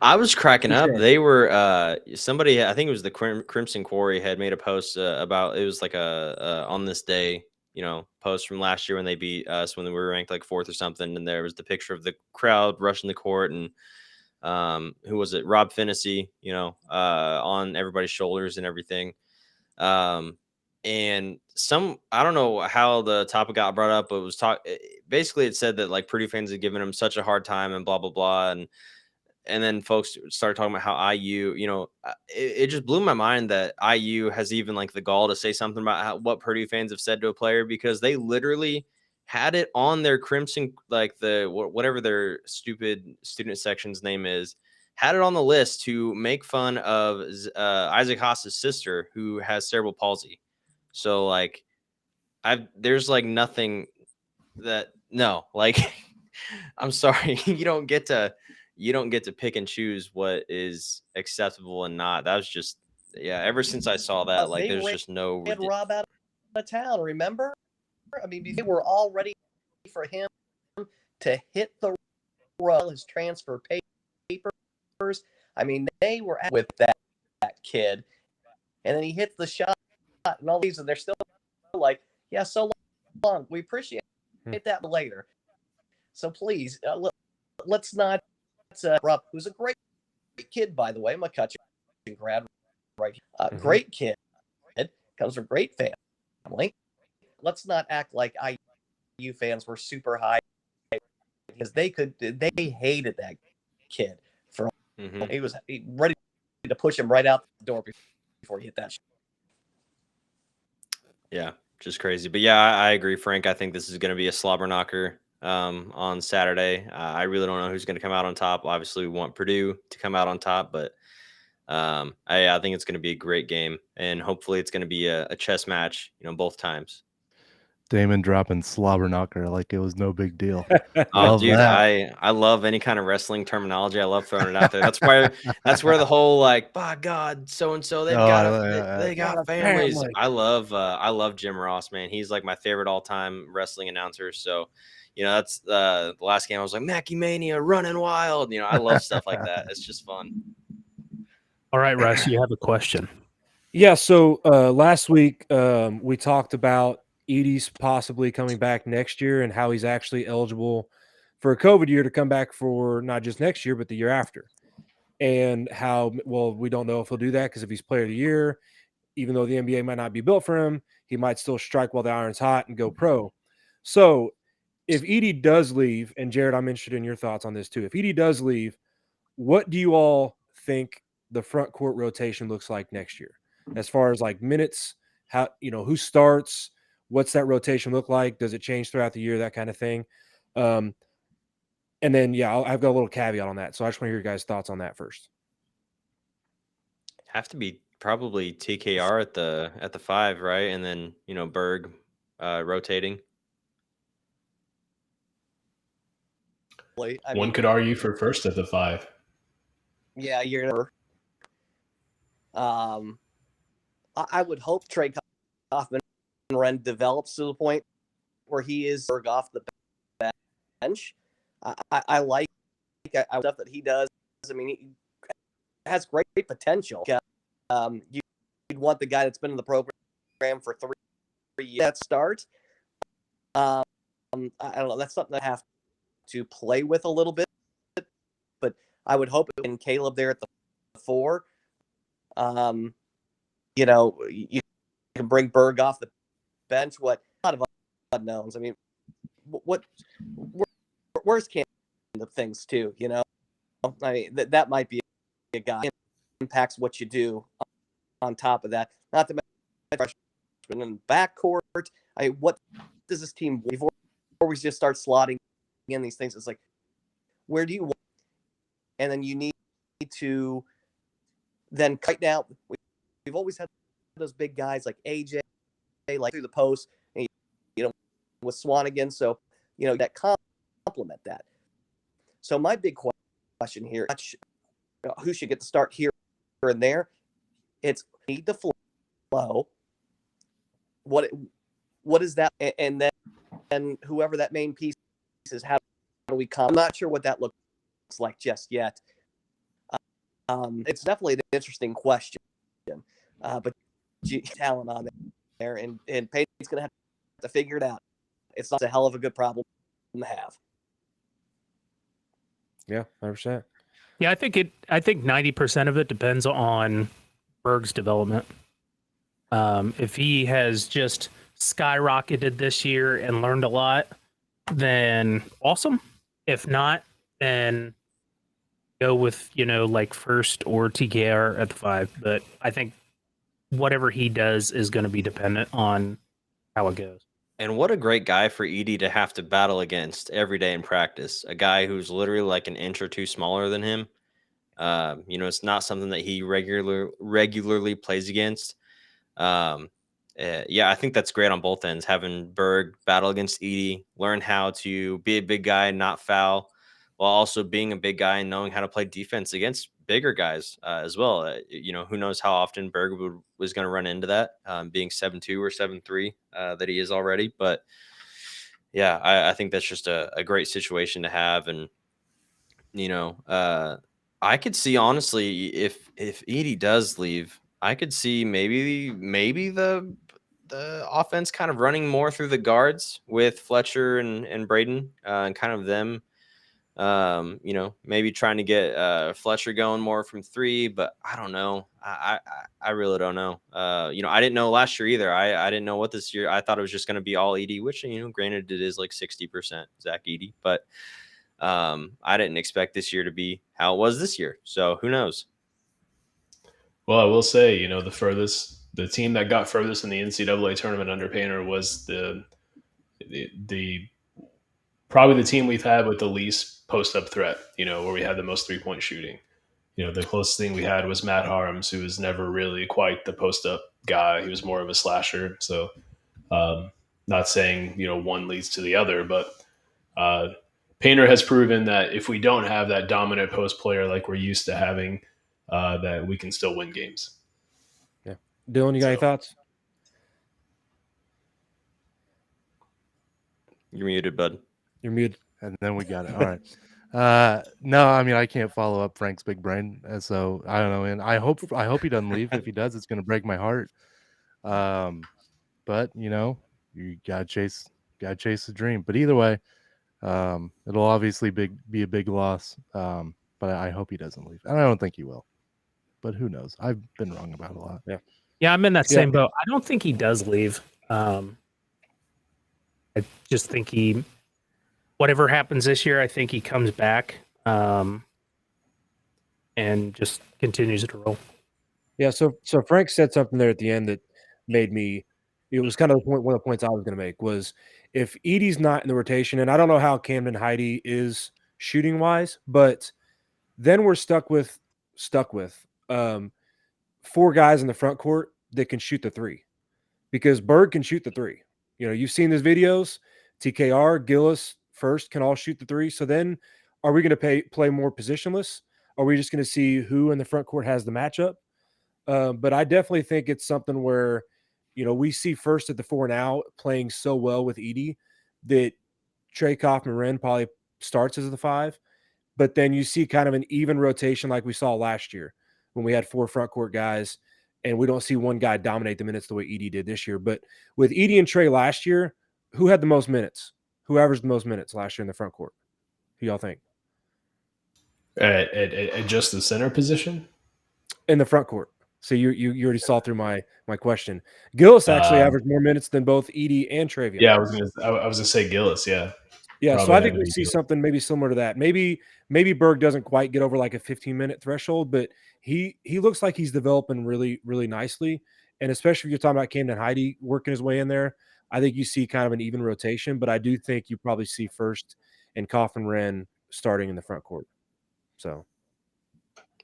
I was cracking up. Sure. They were somebody, I think it was the Crimson Quarry, had made a post about, it was like a on this day, you know, post from last year when they beat us when we were ranked like 4th or something, and there was the picture of the crowd rushing the court, and who was it, Rob Finney, you know, on everybody's shoulders and everything. And I don't know how the topic got brought up, but it was basically it said that like Purdue fans had given him such a hard time and blah blah blah, and then folks started talking about how IU, you know, it just blew my mind that IU has even like the gall to say something about what Purdue fans have said to a player, because they literally had it on their Crimson, like whatever their stupid student section's name is, had it on the list to make fun of Isaac Haas's sister, who has cerebral palsy. So like there's like nothing that, no, like I'm sorry, you don't get to pick and choose what is acceptable and not. That was just, yeah, ever since I saw that, like there's just no Get Rob out of town, remember? I mean, they were all ready for him to hit the road, his transfer papers. I mean, they were with that kid, and then he hits the shot, and all these, and they're still like, yeah, so long. We appreciate that later. So please, let's not Rob, who's a great kid, by the way, McCutcheon grad, right? Great kid, comes from great family. Let's not act like IU fans were super high, because they hated that kid for he was ready to push him right out the door before he hit that shot. Yeah, just crazy. But yeah, I agree, Frank. I think this is going to be a slobber knocker on Saturday. I really don't know who's going to come out on top. Obviously, we want Purdue to come out on top, but I think it's going to be a great game, and hopefully it's going to be a chess match, you know, both times. Damon dropping slobber knocker like it was no big deal. Oh, dude, that. I love any kind of wrestling terminology. I love throwing it out there. That's where the whole like, by God, so and so they got families. I love Jim Ross, man. He's like my favorite all time wrestling announcer. So, you know, that's the last game I was like, Mackie Mania, running wild. You know, I love stuff like that. It's just fun. All right, Russ, you have a question. Yeah. So last week we talked about Edie's possibly coming back next year and how he's actually eligible for a COVID year to come back for not just next year, but the year after. and how well we don't know if he'll do that because if he's player of the year, even though the NBA might not be built for him, he might still strike while the iron's hot and go pro. So if Edie does leave, and Jared, I'm interested in your thoughts on this too. If Edie does leave, what do you all think the front court rotation looks like next year? As far as like minutes, how who starts, what's that rotation look like? Does it change throughout the year? That kind of thing. And then I've got a little caveat on that. So I just want to hear your guys' thoughts on that first. Have to be probably TKR at the 5, right? And then Berg rotating. One could argue for first at the 5. Yeah, you're. I would hope Trey Kaufman develops to the point where he is Berg off the bench. I like stuff that he does. I mean, he has great potential. You'd want the guy that's been in the program for 3 years that start. I don't know. That's something I have to play with a little bit, but I would hope in Caleb there at the 4. You can bring Berg off the bench. What a lot of unknowns. I mean, where's Cam the things too? I mean that might be a guy impacts what you do. On top of that, not to mention freshman in the backcourt. What does this team before we just start slotting in these things? It's like, where do you want? And then you need to then cut down. We've always had those big guys like AJ, like through the post, and with Swanigan. So that complement that. So my big question here: who should get the start here and there? It's need the flow. What is that? And then whoever that main piece is, how do we come? I'm not sure what that looks like just yet. It's definitely an interesting question. But talent on there, and Peyton's going to have to figure it out. It's not a hell of a good problem to have. Yeah, 100%. Yeah, I think 90% of it depends on Berg's development. If he has just skyrocketed this year and learned a lot, then awesome. If not, then go with like first or TKR at the 5. But I think whatever he does is going to be dependent on how it goes. And what a great guy for Edie to have to battle against every day in practice. A guy who's literally like an inch or two smaller than him. It's not something that he regularly plays against. I think that's great on both ends. Having Berg battle against Edie, learn how to be a big guy and not foul, while also being a big guy and knowing how to play defense against bigger guys as well. Who knows how often Berg was going to run into that, being 7'2" or 7'3" that he is already. But yeah, I think that's just a great situation to have. And, I could see, honestly, if Edie does leave, I could see maybe the offense kind of running more through the guards with Fletcher and Braden and kind of them, maybe trying to get Fletcher going more from 3, but I don't know. I really don't know. I didn't know last year either. I didn't know what this year. I thought it was just going to be all Edie, which, granted it is like 60% Zach Edie, but I didn't expect this year to be how it was this year. So who knows? Well, I will say, the team that got furthest in the NCAA tournament under Painter was the probably the team we've had with the least post up threat, where we had the most 3-point shooting. The closest thing we had was Matt Harms, who was never really quite the post up guy. He was more of a slasher. So, not saying, one leads to the other, but Painter has proven that if we don't have that dominant post player like we're used to having, that we can still win games. Yeah. Dylan, you got any thoughts? You're muted, bud. You're muted. And then we got it. All right. No, I mean, I can't follow up Frank's big brain. So I don't know. And I hope he doesn't leave. If he does, it's going to break my heart. But you gotta chase the dream. But either way, it'll obviously be a big loss. but I hope he doesn't leave. And I don't think he will. But who knows? I've been wrong about a lot. Yeah, I'm in that Yeah. same boat. I don't think he does leave. I just think whatever happens this year, I think he comes back and just continues to roll. Yeah, so Frank said something there at the end that made me. It was kind of one of the points I was going to make was if Edie's not in the rotation, and I don't know how Camden Heidi is shooting wise, but then we're stuck with 4 guys in the front court that can shoot the 3 because Berg can shoot the 3. You know, you've seen these videos. TKR, Gillis, First can all shoot the 3. So then, are we going to play more positionless? Are we just going to see who in the front court has the matchup? But I definitely think it's something where, you know, we see First at the 4 now playing so well with Edie that Trey Kaufman-Wren probably starts as the 5. But then you see kind of an even rotation like we saw last year when we had 4 front court guys, and we don't see one guy dominate the minutes the way Edie did this year. But with Edie and Trey last year, who had the most minutes? Who averaged the most minutes last year in the front court? Who y'all think? At just the center position? In the front court. So you already saw through my question. Gillis actually averaged more minutes than both Edie and Travion. Yeah, I was gonna say Gillis. Yeah. Yeah, Probably so I think had to we be see Gillis. something maybe similar to that. Maybe Berg doesn't quite get over like a 15-minute threshold, but he looks like he's developing really, really nicely. And especially if you're talking about Camden Heidi working his way in there, I think you see kind of an even rotation. But I do think you probably see First and Kaufman-Wren starting in the front court. So,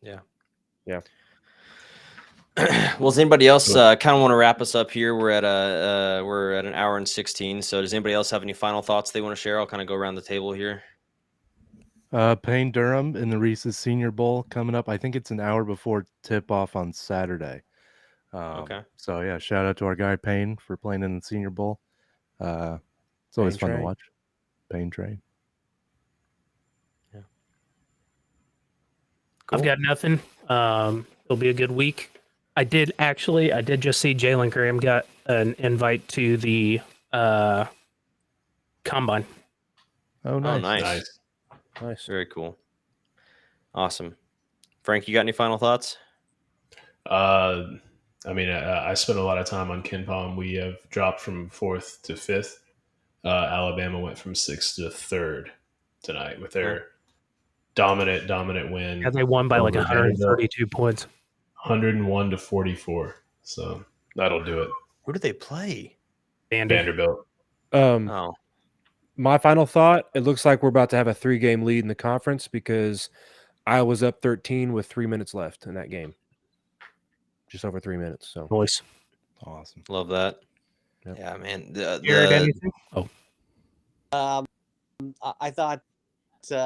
Yeah. Yeah. Well, does anybody else kind of want to wrap us up here? We're at an hour and 16. So does anybody else have any final thoughts they want to share? I'll kind of go around the table here. Payne Durham in the Reese's Senior Bowl coming up. I think it's an hour before tip off on Saturday. Okay. So yeah, shout out to our guy Payne for playing in the Senior Bowl. It's always Payne fun to Train. watch. Payne Train. Yeah. I've got nothing. It'll be a good week. I did just see Jalen Graham got an invite to the combine. Oh, Oh, nice. nice. Nice. Very cool. Awesome. Frank, you got any final thoughts? I mean, I spent a lot of time on KenPom. We have dropped from 4th to 5th. Alabama went from 6th to 3rd tonight with their dominant win. Yeah, they won by like over Vanderbilt, 132 points. 101 to 44. So that'll do it. Who did they play? Vanderbilt. Oh, My final thought, it looks like we're about to have a 3-game lead in the conference because Iowa's up 13 with 3 minutes left in that game. Just over 3 minutes. So Voice. Awesome. love that. Yep. Yeah, man. Jared, anything? I thought, we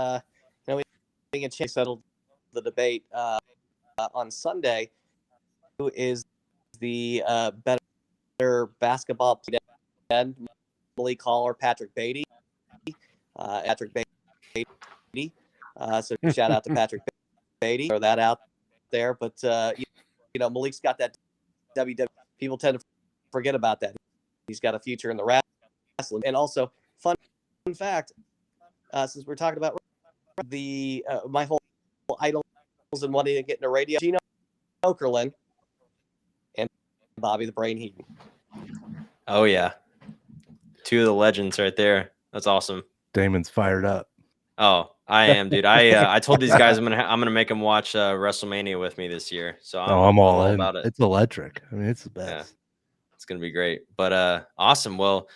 get a chance to settle the debate on Sunday. Who is the better basketball player? Malik Hall or Patrick Beatty? Patrick Beatty. So shout out to Patrick Beatty. Throw that out there. But, Malik's got that WW. People tend to forget about that. He's got a future in the wrestling. And also, fun fact, since we're talking about the my whole idols and wanting to get into radio, Gino Okerlund and Bobby the Brain Heaton. Oh yeah, 2 of the legends right there. That's awesome. Damon's fired up. Oh, I am, dude. I told these guys I'm gonna make them watch WrestleMania with me this year. So I'm all in. about it. It's electric. I mean, it's the best. Yeah. It's gonna be great. But awesome. Well,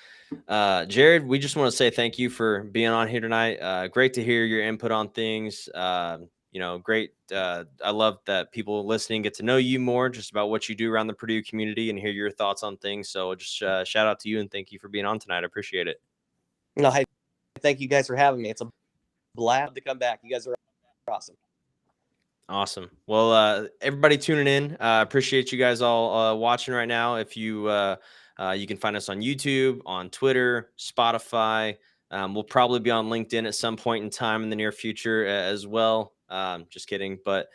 Jared, we just want to say thank you for being on here tonight. Great to hear your input on things. Great. I love that people listening get to know you more, just about what you do around the Purdue community and hear your thoughts on things. So just shout out to you and thank you for being on tonight. I appreciate it. No, hey, thank you guys for having me. It's a blast to come back. You guys are awesome. Awesome. Well, everybody tuning in, appreciate you guys all watching right now. If you you can find us on YouTube, on Twitter, Spotify. We'll probably be on LinkedIn at some point in time in the near future as well. Just kidding. But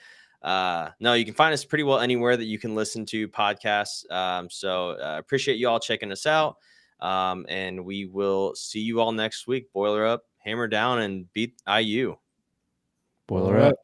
no, you can find us pretty well anywhere that you can listen to podcasts. So appreciate you all checking us out. And we will see you all next week. Boiler up, hammer down, and beat IU. Boiler up.